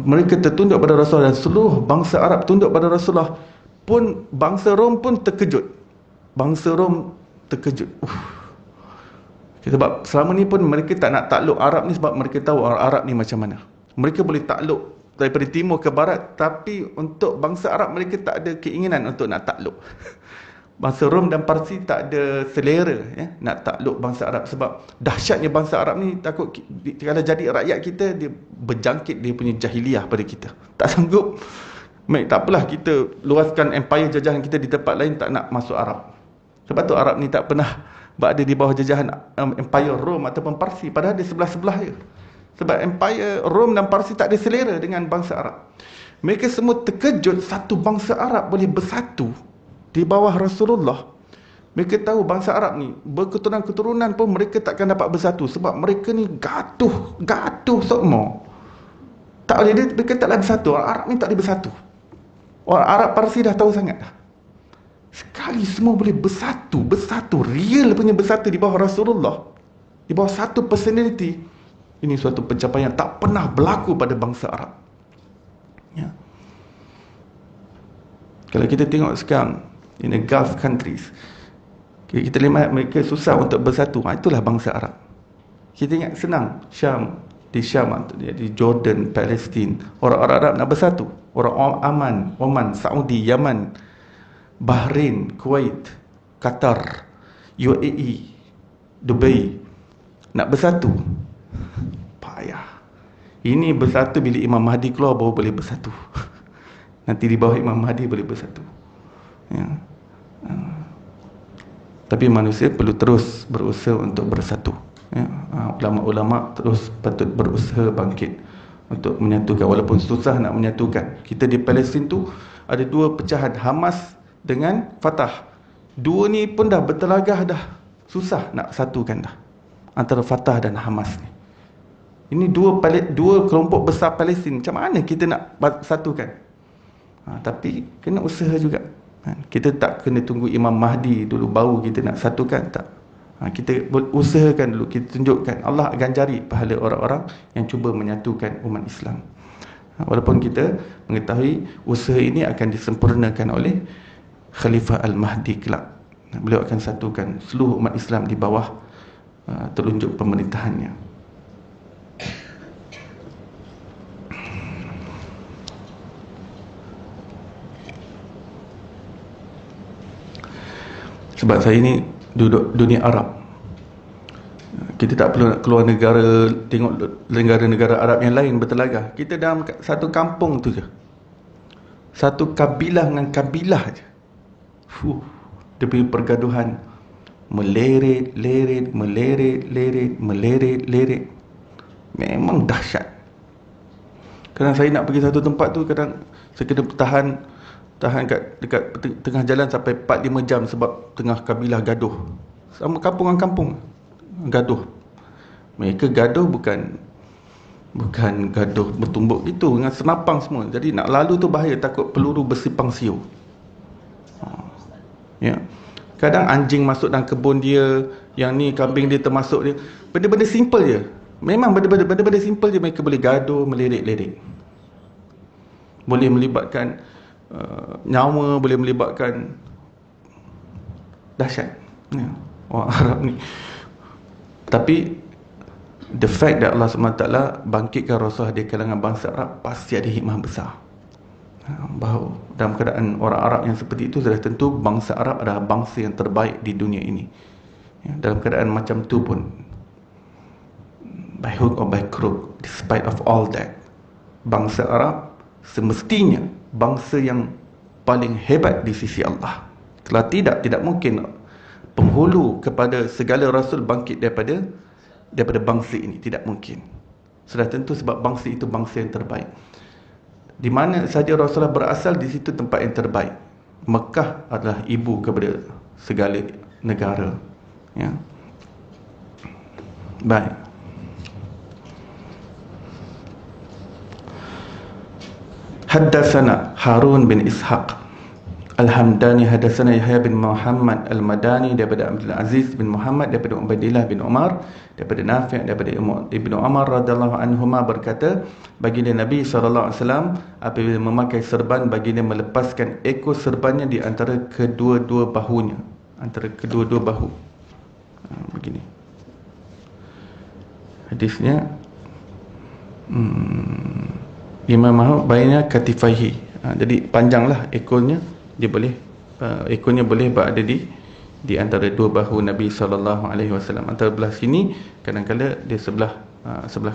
mereka tertunduk pada Rasulullah, dan seluruh bangsa Arab tunduk pada Rasulullah. Pun bangsa Rom pun terkejut. Sebab selama ni pun mereka tak nak takluk Arab ni, sebab mereka tahu orang Arab ni macam mana. Mereka boleh takluk daripada timur ke barat, tapi untuk bangsa Arab mereka tak ada keinginan untuk nak takluk. Bangsa Rom dan Parsi tak ada selera, ya, nak takluk bangsa Arab, sebab dahsyatnya bangsa Arab ni takut kalau jadi rakyat kita, dia berjangkit dia punya jahiliah pada kita. Tak sanggup. Tak apalah kita luaskan empire jajahan kita di tempat lain, tak nak masuk Arab. Sebab tu Arab ni tak pernah berada di bawah jajahan empire Rom ataupun Parsi, padahal dia sebelah-sebelah je. Sebab empire Rom dan Parsi tak ada selera dengan bangsa Arab. Mereka semua terkejut satu bangsa Arab boleh bersatu di bawah Rasulullah. Mereka tahu bangsa Arab ni berketurunan-keturunan pun mereka takkan dapat bersatu, sebab mereka ni gaduh semua. Tak boleh, mereka tak boleh bersatu. Orang Arab ni tak boleh bersatu. Orang Arab Parsi dah tahu sangat dah. Sekali semua boleh bersatu, real punya bersatu di bawah Rasulullah, di bawah satu personality. Ini suatu pencapaian yang tak pernah berlaku pada bangsa Arab, ya. Kalau kita tengok sekarang in the Gulf countries, kita lihat mereka susah untuk bersatu. Itulah bangsa Arab. Kita ingat senang Syam, di Jordan, Palestin, orang-orang Arab nak bersatu. Orang Oman, Saudi, Yaman, Bahrain, Kuwait, Qatar, UAE, Dubai nak bersatu, payah. Ini bersatu bila Imam Mahdi keluar baru boleh bersatu. Nanti di bawah Imam Mahdi boleh bersatu, ya. Tapi manusia perlu terus berusaha untuk bersatu, ya. Ulama-ulama terus patut berusaha bangkit untuk menyatukan, walaupun susah nak menyatukan. Kita di Palestin tu ada dua pecahan, Hamas dengan Fatah. Dua ni pun dah bertelagah dah, susah nak satukan dah antara Fatah dan Hamas ni. Ini dua kelompok besar Palestin, macam mana kita nak satukan? Tapi kena usaha juga. Kita tak kena tunggu Imam Mahdi dulu baru kita nak satukan, tak. Kita usahakan dulu, kita tunjukkan. Allah akan jari pahala orang-orang yang cuba menyatukan umat Islam. Walaupun kita mengetahui usaha ini akan disempurnakan oleh Khalifah Al-Mahdi kelak. Beliau akan satukan seluruh umat Islam di bawah telunjuk pemerintahannya. Sebab saya ni duduk dunia Arab. Kita tak perlu nak keluar negara, tengok negara-negara Arab yang lain bertelagah. Kita dalam satu kampung tu je, satu kabilah dengan kabilah je. Dia punya pergaduhan meleret-leret, memang dahsyat. Kadang saya nak pergi satu tempat tu, kadang saya kena tahan dekat tengah jalan sampai 4-5 jam sebab tengah kabilah gaduh. Sama kampung dengan kampung gaduh. Mereka gaduh bukan gaduh bertumbuk gitu dengan senapang semua. Jadi nak lalu tu bahaya, takut peluru bersipang siur. Ya. Kadang anjing masuk dalam kebun dia, yang ni kambing dia termasuk dia. Benda-benda simple je. Memang benda-benda simple je mereka boleh gaduh, melirik-lirik. Boleh melibatkan nyawa, boleh melibatkan dahsyat. Ya. Orang Arab ni. Tapi the fact that Allah SWT bangkitkan Rasulullah di kalangan bangsa Arab, pasti ada hikmah besar. Bahawa dalam keadaan orang Arab yang seperti itu, sudah tentu bangsa Arab adalah bangsa yang terbaik di dunia ini. Ya, dalam keadaan macam tu pun, by hook or by crook, despite of all that, bangsa Arab semestinya bangsa yang paling hebat di sisi Allah. Kalau tidak mungkin penghulu kepada segala rasul bangkit daripada bangsa ini. Tidak mungkin. Sudah tentu sebab bangsa itu bangsa yang terbaik. Di mana sahaja Rasulullah berasal, di situ tempat yang terbaik. Mekah adalah ibu kepada segala negara. Ya. Baik. Haddatsana Harun bin Ishaq Al-Hamdani, haddatsana Yahya bin Muhammad Al-Madani daripada Abdul Aziz bin Muhammad daripada Ubaidillah bin Umar daripada Nafi' daripada Ibnu Umar radhiyallahu anhuma berkata, baginda Nabi SAW apabila memakai serban, baginda melepaskan ekor serbannya di antara kedua-dua bahunya, begini hadisnya. Imam Ahmad bainnya katifaihi, jadi panjanglah ekornya, dia boleh ekornya boleh berada di antara dua bahu Nabi SAW, antara belah sini, kadang-kadang dia sebelah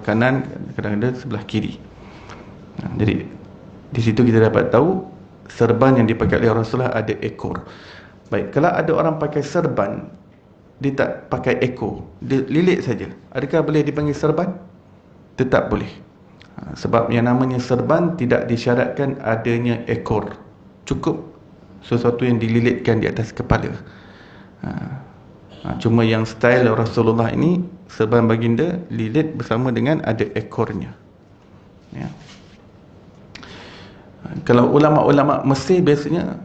kanan, kadang-kadang sebelah kiri. Jadi di situ kita dapat tahu serban yang dipakai oleh Rasulullah ada ekor. Baik, kalau ada orang pakai serban, dia tak pakai ekor, dia lilit saja, adakah boleh dipanggil serban? Tetap boleh. Sebab yang namanya serban tidak disyaratkan adanya ekor, cukup sesuatu yang dililitkan di atas kepala. Cuma yang style Rasulullah ini, serban baginda lilit bersama dengan ada ekornya. Ya. Kalau ulama-ulama Mesir biasanya,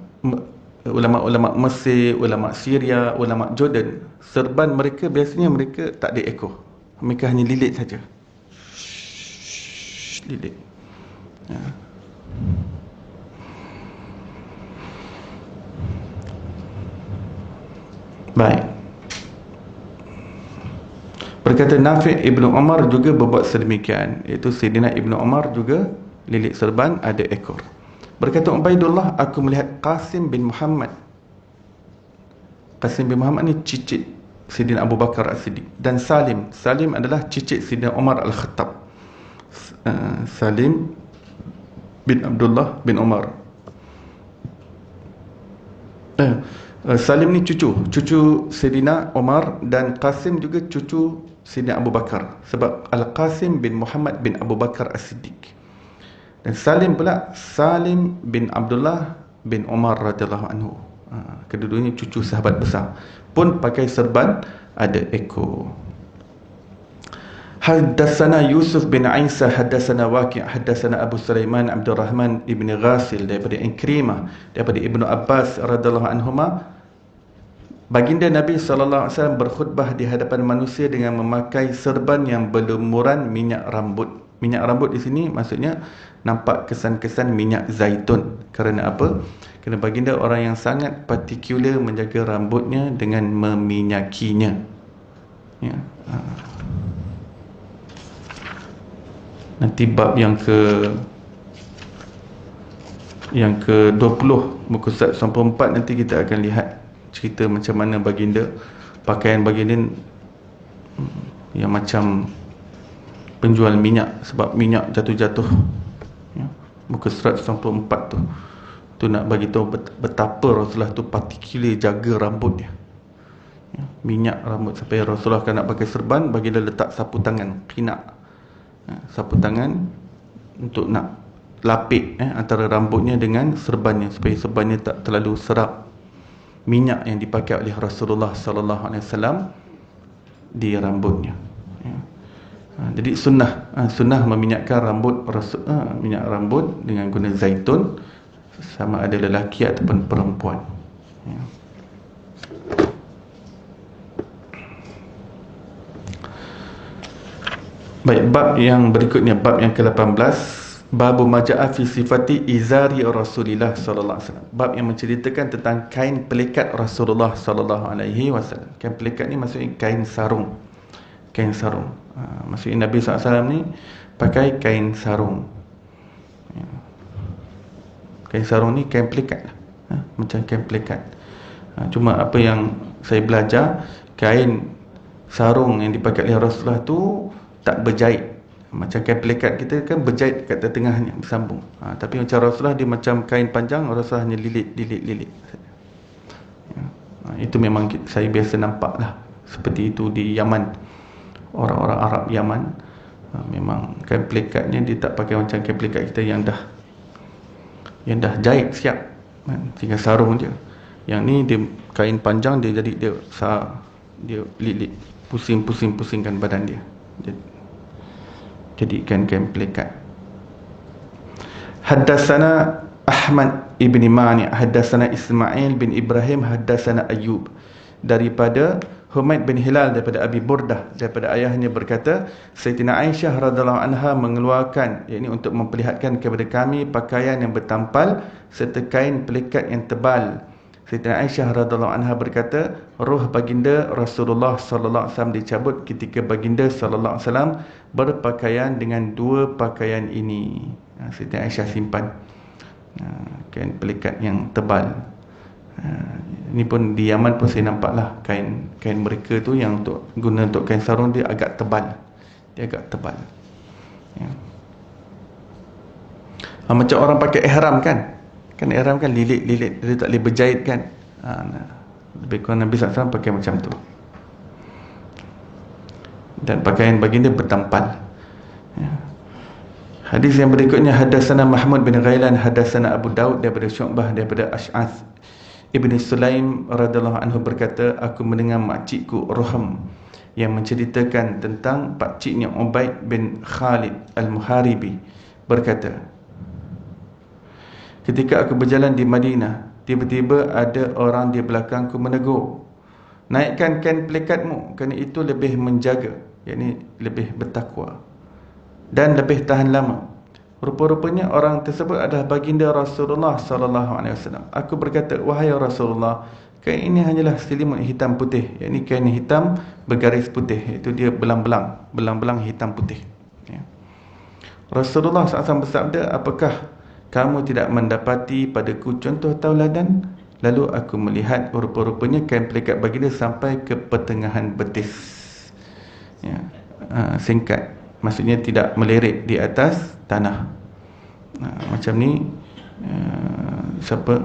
ulama-ulama Mesir, ulama Syria, ulama Jordan, serban mereka biasanya mereka tak ada ekor, mereka hanya lilit saja. Lilit. Ya. Baik. Berkata Nafi' Ibnu Umar juga berbuat sedemikian, iaitu Sayyidina Ibnu Umar juga lilit serban ada ekor. Berkata Ubaidullah, aku melihat Qasim bin Muhammad. Qasim bin Muhammad ni cicit Sayyidina Abu Bakar As-Siddiq. Dan Salim adalah cicit Sayyidina Umar Al-Khattab. Salim bin Abdullah bin Umar. Salim ni cucu Sayyidina Umar, dan Qasim juga cucu Sayyidina Abu Bakar, sebab Al-Qasim bin Muhammad bin Abu Bakar As-Siddiq. Dan Salim pula Salim bin Abdullah bin Umar radhiyallahu anhu. Kedua-duanya cucu sahabat besar, pun pakai serban ada ekor. Haddatsana Yusuf bin Isa, haddatsana Waqi', haddatsana Abu Sulaiman Abdul Rahman ibn Ghasil daripada Ikrimah daripada Ibnu Abbas radhiyallahu anhuma, baginda Nabi SAW berkhutbah di hadapan manusia dengan memakai serban yang berlumuran minyak rambut. Minyak rambut di sini maksudnya nampak kesan-kesan minyak zaitun. Kerana apa? Kerana baginda orang yang sangat partikular menjaga rambutnya dengan meminyakinya. Ya. Nanti bab yang ke 20 muka surat 94 nanti kita akan lihat cerita macam mana baginda, pakaian baginda yang macam penjual minyak, sebab minyak jatuh-jatuh, ya. Muka surat 94 tu nak bagi tahu betapa Rasulullah tu particular jaga rambut dia, ya. Minyak rambut sampai Rasulullah kan nak pakai serban, baginda letak sapu tangan, qina', ya, sapu tangan untuk nak lapik antara rambutnya dengan serbannya, supaya serbannya tak terlalu serap minyak yang dipakai oleh Rasulullah sallallahu alaihi wasallam di rambutnya, ya. Jadi sunnah meminyakkan rambut minyak rambut dengan guna zaitun, sama ada lelaki ataupun perempuan, ya. Baik, bab yang berikutnya, bab yang ke-18, babu maja'a fi sifati izari Rasulillah sallallahu alaihi wasallam. Bab yang menceritakan tentang kain pelikat Rasulullah sallallahu alaihi wasallam. Kain pelikat ni maksudnya kain sarung. Kain sarung. Maksudnya Nabi SAW ni pakai kain sarung, ya. Kain sarung ni kain pelikat lah, macam kain pelikat. Cuma apa yang saya belajar, kain sarung yang dipakai oleh Rasulullah tu tak berjahit. Macam kain pelikat kita kan berjahit kat tengahnya, bersambung. Tapi macam Rasulullah dia macam kain panjang, Rasulullah hanya lilit. Ya. Itu memang saya biasa nampak lah, seperti itu di Yaman. Orang-orang Arab Yaman, memang kain pelekatnya dia tak pakai macam kain pelikat kita yang dah jahit siap, tinggal sarung je. Yang ni dia kain panjang, dia jadi dia lilit, pusingkan badan dia, jadikan kain pelikat. Haddatsana Ahmad ibn Mani', haddatsana Ismail bin Ibrahim, haddatsana Ayyub, daripada Humaid bin Hilal, daripada Abi Burdah, daripada ayahnya berkata, Sayyidina Aisyah radhiyallahu anha mengeluarkan, yakni untuk memperlihatkan kepada kami pakaian yang bertampal serta kain pelikat yang tebal. Sayyidina Aisyah radhiyallahu anha berkata, roh baginda Rasulullah sallallahu alaihi wasallam dicabut ketika baginda sallallahu alaihi wasallam berpakaian dengan dua pakaian ini. Sayyidina Aisyah simpan kain pelikat yang tebal. Ini pun di Yaman pun saya nampak lah, kain mereka tu yang guna untuk kain sarung dia agak tebal, ya. Macam orang pakai ihram kan ihram kan lilit, dia tak boleh berjahit kan. Lebih kurang Nabi SAW pakai macam tu, dan pakaian baginda bertampal, ya. Hadis yang berikutnya, haddatsana Mahmud bin Ghailan, haddatsana Abu Daud, daripada Syu'bah, daripada Ash'ath Ibn Sulaim radhiyallahu anhu berkata, aku mendengar makcikku Ruham yang menceritakan tentang pakciknya Ubaid bin Khalid Al-Muharibi berkata, ketika aku berjalan di Madinah, tiba-tiba ada orang di belakangku menegur, naikkan kain pelekatmu, kerana itu lebih menjaga, yakni lebih bertakwa dan lebih tahan lama. Rupa-rupanya orang tersebut adalah baginda Rasulullah sallallahu alaihi wasallam. Aku berkata, wahai Rasulullah, kain ini hanyalah selimut hitam putih, yakni kain hitam bergaris putih, iaitu dia belang-belang hitam putih, ya. Rasulullah SAW bersabda, apakah kamu tidak mendapati padaku contoh tauladan? Lalu aku melihat rupa-rupanya kain pelikat baginda sampai ke pertengahan betis, ya. Singkat, maksudnya tidak melirik di atas tanah. Macam ni, siapa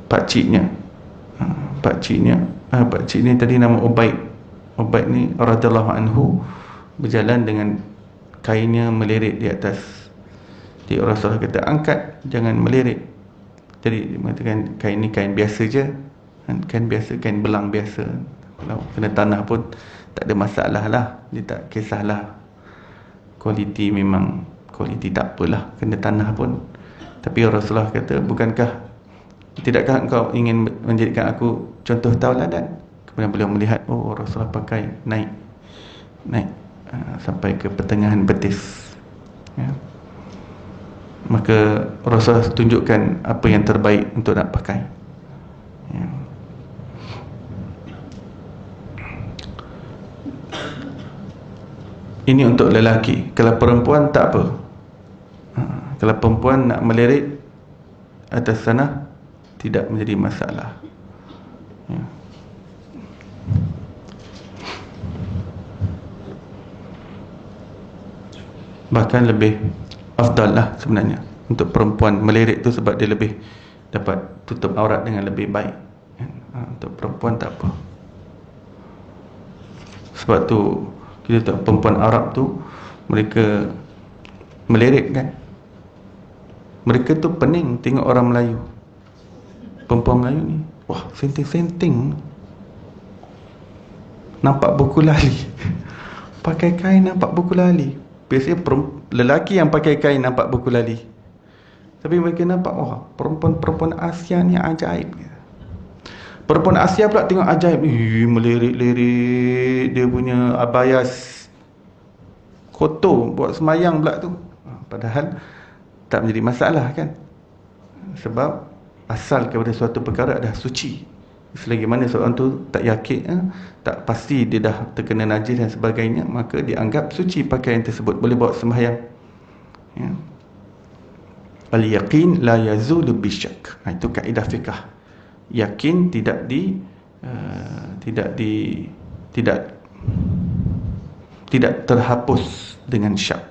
pakciknya tadi nama Ubaid ni radhiyallahu anhu berjalan dengan kainnya melirik di atas. Jadi Rasulullah kata, angkat, jangan melirik. Jadi dia mengatakan kain ni kain biasa je, kain biasa, kain belang biasa, kalau kena tanah pun tak ada masalah lah, dia tak kisahlah kualiti, memang kualiti tak apalah, kena tanah pun. Tapi Rasulullah kata, tidakkah engkau ingin menjadikan aku contoh tauladan? Kemudian beliau melihat, oh Rasulullah pakai naik sampai ke pertengahan betis, ya. Maka Rasulullah tunjukkan apa yang terbaik untuk nak pakai, ya. Ini untuk lelaki. Kalau perempuan tak apa. Kalau perempuan nak melirik atas tanah, tidak menjadi masalah. Ya. Bahkan lebih afdal lah sebenarnya untuk perempuan melirik tu, sebab dia lebih dapat tutup aurat dengan lebih baik. Untuk perempuan tak apa. Sebab tu kita tahu perempuan Arab tu mereka melirik kan. Mereka tu pening tengok orang Melayu. Perempuan Melayu ni, wah, senting-senting, nampak buku lali. Pakai kain nampak buku lali. Biasanya lelaki yang pakai kain nampak buku lali, tapi mereka nampak, wah, perempuan-perempuan Asia ni ajaib. Perempuan Asia pula tengok ajaib, melirik-lirik dia punya abayas kotor buat semayang pula tu. Padahal tak menjadi masalah kan, sebab asal kepada suatu perkara adalah suci. Selagi mana seorang tu tak yakin, tak pasti dia dah terkena najis dan sebagainya, maka dianggap suci pakaian tersebut, boleh bawa sembahyang. Ya. Al-yaqin la yazulu bisyak. Itu kaedah fiqh. Yakin tidak terhapus dengan syak.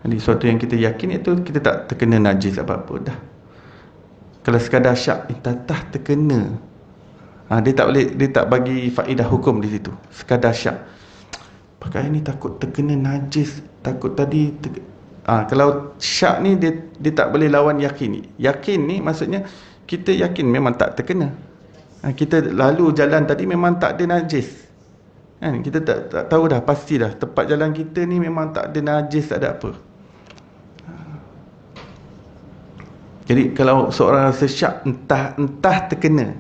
Jadi sesuatu yang kita yakin itu kita tak terkena najis apa-apa dah. Kalau sekadar syak, tak terkena, dia tak boleh, dia tak bagi faedah hukum di situ. Sekadar syak, pakaian ni takut terkena najis, takut tadi kalau syak ni dia tak boleh lawan yakin. Yakin ni maksudnya kita yakin memang tak terkena. Kita lalu jalan tadi memang tak ada najis kan? Kita tak tahu dah, pasti dah tempat jalan kita ni memang tak ada najis, tak ada apa. Jadi kalau seorang rasa syak, entah terkena,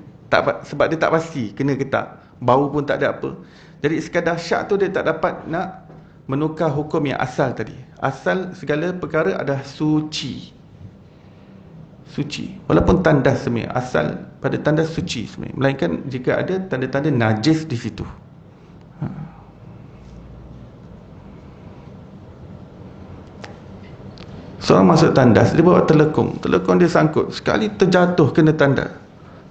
sebab dia tak pasti kena ke tak, bau pun tak ada apa. Jadi sekadar syak tu dia tak dapat nak menukar hukum yang asal tadi. Asal segala perkara adalah suci. Walaupun tandas sebenarnya, asal pada tandas suci sebenarnya, melainkan jika ada tanda-tanda najis di situ. Seorang masuk tandas, dia bawa telekung dia sangkut, sekali terjatuh kena tandas,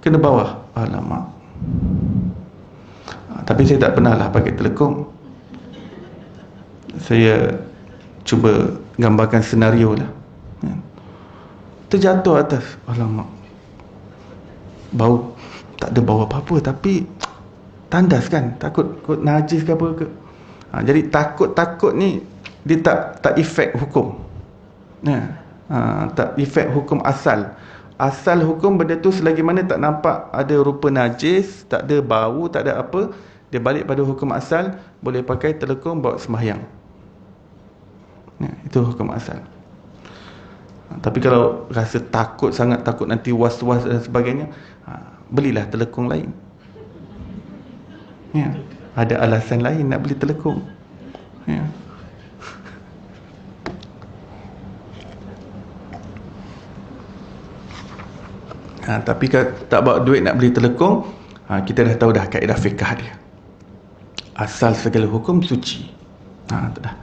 kena bawah. Alamak. Tapi saya tak pernah lah pakai telekung. Saya cuba gambarkan senario lah. Terjatuh atas, alamak, bau, tak ada bau apa-apa, tapi tandas kan, takut najis ke apa ke. Jadi takut ni dia tak efek hukum. Tak efek hukum asal. Asal hukum benda tu selagi mana tak nampak ada rupa najis, tak ada bau, tak ada apa, dia balik pada hukum asal, boleh pakai telekung bawa sembahyang. Itu hukum asal. Tapi kalau rasa takut sangat, takut nanti was-was dan sebagainya, belilah telekung lain. Ada alasan lain nak beli telekung. Tapi kalau tak bawa duit nak beli telekung, kita dah tahu dah kaedah fiqh dia. Asal segala hukum suci. Tu dah.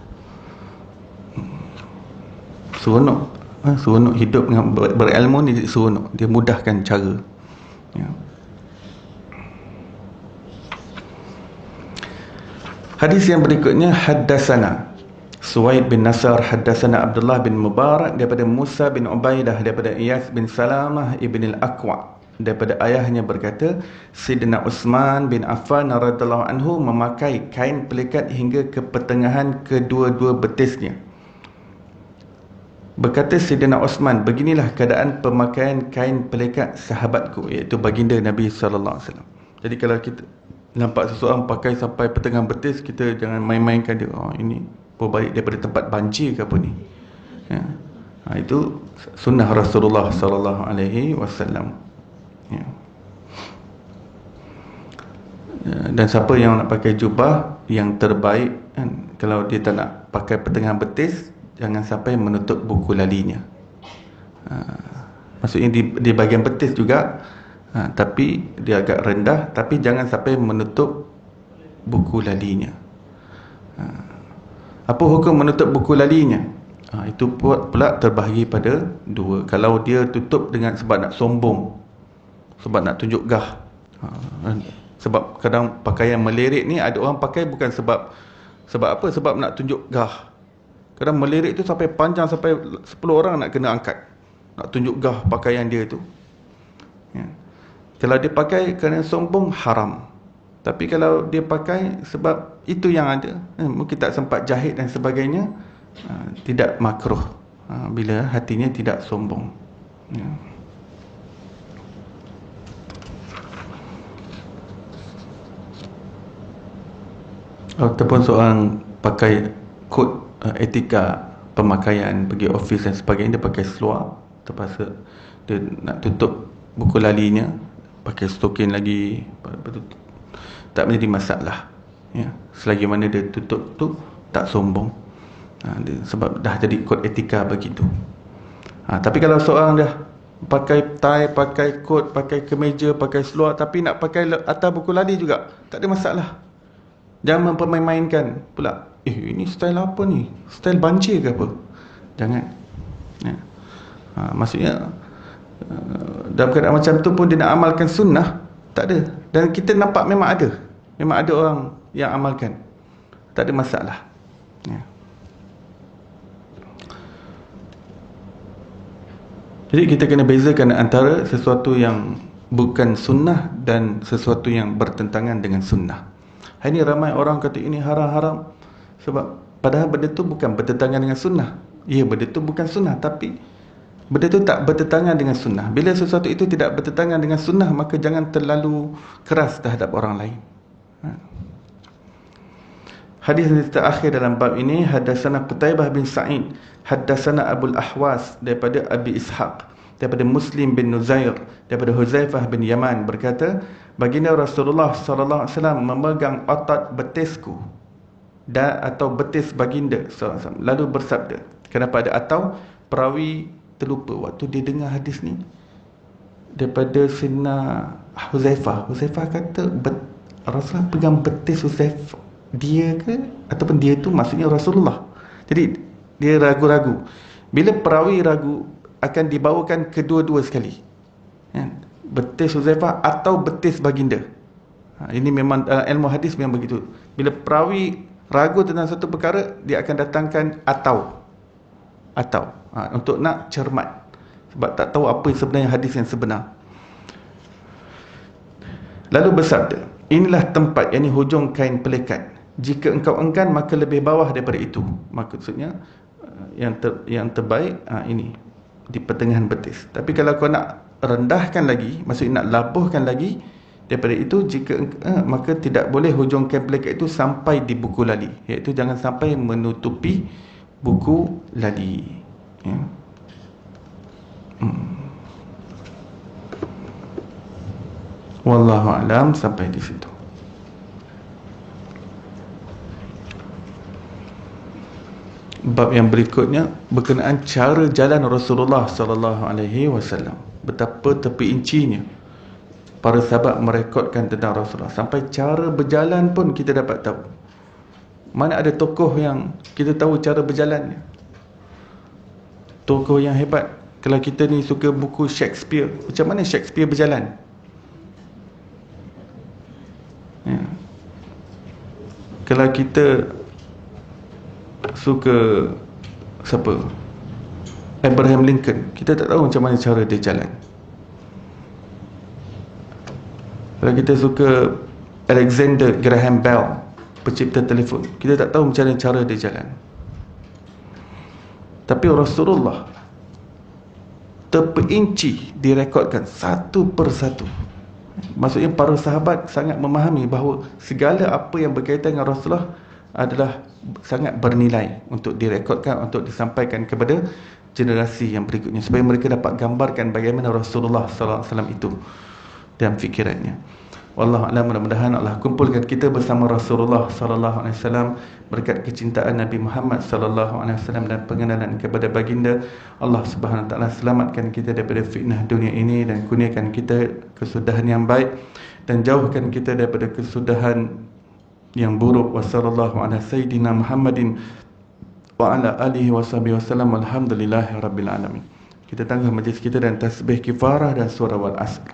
Seronok hidup dengan berilmu ni, seronok. Dia mudahkan cara. Hadis yang berikutnya, haddatsana Suwaid bin Nasar haddatsana Abdullah bin Mubarak daripada Musa bin Ubaidah daripada Iyas bin Salamah ibn al-Aqwa daripada ayahnya berkata, Sayyidina Uthman bin Affan radhiyallahu anhu memakai kain pelikat hingga ke pertengahan kedua-dua betisnya. Berkata Sayyidina Uthman, beginilah keadaan pemakaian kain pelikat sahabatku, iaitu baginda Nabi sallallahu alaihi wasallam. Jadi kalau kita nampak seseorang pakai sampai pertengahan betis, kita jangan main-mainkan dia. Ini berbalik daripada tempat banjir ke apa ni. Itu sunnah Rasulullah sallallahu alaihi wasallam. Dan siapa yang nak pakai jubah, yang terbaik kan, kalau dia tak nak pakai pertengahan betis, jangan sampai menutup buku lalinya. Maksudnya di bahagian betis juga, tapi dia agak rendah, tapi jangan sampai menutup buku lalinya. Apa hukum menutup buku lalinya? Itu pula terbahagi pada dua. Kalau dia tutup dengan sebab nak sombong, sebab nak tunjuk gah. Sebab kadang pakaian melirik ni ada orang pakai bukan sebab apa? Sebab nak tunjuk gah. Kadang melirik tu sampai panjang, sampai 10 orang nak kena angkat, nak tunjuk gah pakaian dia tu. Ya. Kalau dia pakai kerana sombong, haram. Tapi kalau dia pakai sebab itu yang ada, mungkin tak sempat jahit dan sebagainya, tidak makruh, bila hatinya tidak sombong. Ya. Ataupun seorang pakai kod etika pemakaian, pergi office dan sebagainya, dia pakai seluar, terpaksa dia nak tutup buku lalinya, pakai stokin lagi, tak menjadi masalah, ya, selagi mana dia tutup tu tak sombong. Sebab dah jadi kod etika begitu. Tapi kalau seorang dah pakai tie, pakai kod, pakai kemeja, pakai seluar, tapi nak pakai atas buku lali juga, tak ada masalah. Jangan mempermain-mainkan pula, ini style apa ni? Style banjir ke apa? Jangan. Ya. Maksudnya dalam keadaan macam tu pun dia nak amalkan sunnah, tak ada. Dan kita nampak memang ada orang yang amalkan, tak ada masalah. Ya. Jadi kita kena bezakan antara sesuatu yang bukan sunnah dan sesuatu yang bertentangan dengan sunnah. Hari ini ramai orang kata ini haram-haram, sebab padahal benda tu bukan bertentangan dengan sunnah. Ya, benda tu bukan sunnah, tapi benda tu tak bertentangan dengan sunnah. Bila sesuatu itu tidak bertentangan dengan sunnah, maka jangan terlalu keras terhadap orang lain. Hadis yang terakhir dalam bab ini, haddatsana Qutaibah bin Sa'id, haddatsana Abul Ahwas daripada Abi Ishaq, daripada Muslim bin Nuzair, daripada Huzaifah bin Yaman berkata, baginda Rasulullah sallallahu alaihi wasallam memegang otot betisku atau betis baginda sallallahu alaihi wasallam, lalu bersabda. Kenapa ada atau? Perawi terlupa waktu dia dengar hadis ni daripada Sayyidina Huzaifah. Huzaifah kata Rasulullah pegang betis Huzaifah, dia ke ataupun dia tu maksudnya Rasulullah. Jadi dia ragu-ragu. Bila perawi ragu, akan dibawakan kedua-dua sekali, ya, betis Huzaifah atau betis baginda. Ini memang ilmu hadis memang begitu. Bila perawi ragu tentang satu perkara, dia akan datangkan atau untuk nak cermat, sebab tak tahu apa sebenarnya hadis yang sebenar. Lalu bersabda, inilah tempat, yakni hujung kain pelikat. Jika engkau enggan, maka lebih bawah daripada itu. Maksudnya yang terbaik ini di pertengahan betis. Tapi kalau kau nak rendahkan lagi, maksudnya nak labuhkan lagi daripada itu, maka tidak boleh hujung kain pelikat itu sampai di buku lali, iaitu jangan sampai menutupi buku lali, ya. Wallahu a'lam, sampai di situ. Bab yang berikutnya berkenaan cara jalan Rasulullah sallallahu alaihi wasallam. Betapa terperincinya para sahabat merekodkan tentang Rasulullah, sampai cara berjalan pun kita dapat tahu. Mana ada tokoh yang kita tahu cara berjalannya, tokoh yang hebat. Kalau kita ni suka buku Shakespeare, macam mana Shakespeare berjalan, ya. Kalau kita suka siapa, Abraham Lincoln, kita tak tahu macam mana cara dia jalan. Kalau kita suka Alexander Graham Bell, pencipta telefon, kita tak tahu macam mana cara dia jalan. Tapi Rasulullah terperinci direkodkan satu persatu. Maksudnya para sahabat sangat memahami bahawa segala apa yang berkaitan dengan Rasulullah adalah sangat bernilai untuk direkodkan, untuk disampaikan kepada generasi yang berikutnya, supaya mereka dapat gambarkan bagaimana Rasulullah sallallahu alaihi wasallam itu dalam fikirannya. Wallahu a'lam. Mudah-mudahan Allah kumpulkan kita bersama Rasulullah sallallahu alaihi wasallam berkat kecintaan Nabi Muhammad sallallahu alaihi wasallam dan pengenalan kepada baginda. Allah Subhanahu wa taala selamatkan kita daripada fitnah dunia ini dan kurniakan kita kesudahan yang baik dan jauhkan kita daripada kesudahan yang buruk. Wassallallahu ala sayyidina Muhammadin wa ala alihi washabihi wasallam. Alhamdulillahirabbil alamin. Kita tangguh majlis kita dan tasbih kifarah dan surah wal asr.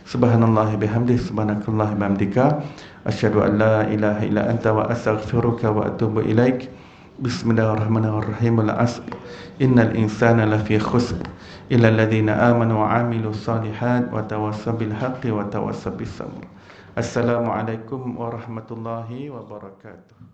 Subhanallah bihamdih, subhanakallah bihamdika, asyhadu an la ilaha illa anta wa astaghfiruka wa atubu ilaik. Bismillahirrahmanirrahim. Al-'asr. Innal insana lafi khusr illa alladhina amanu wa 'amilus salihat wa tawassaw bil haqqi wa tawassaw bis sabr. Assalamualaikum warahmatullahi wabarakatuh.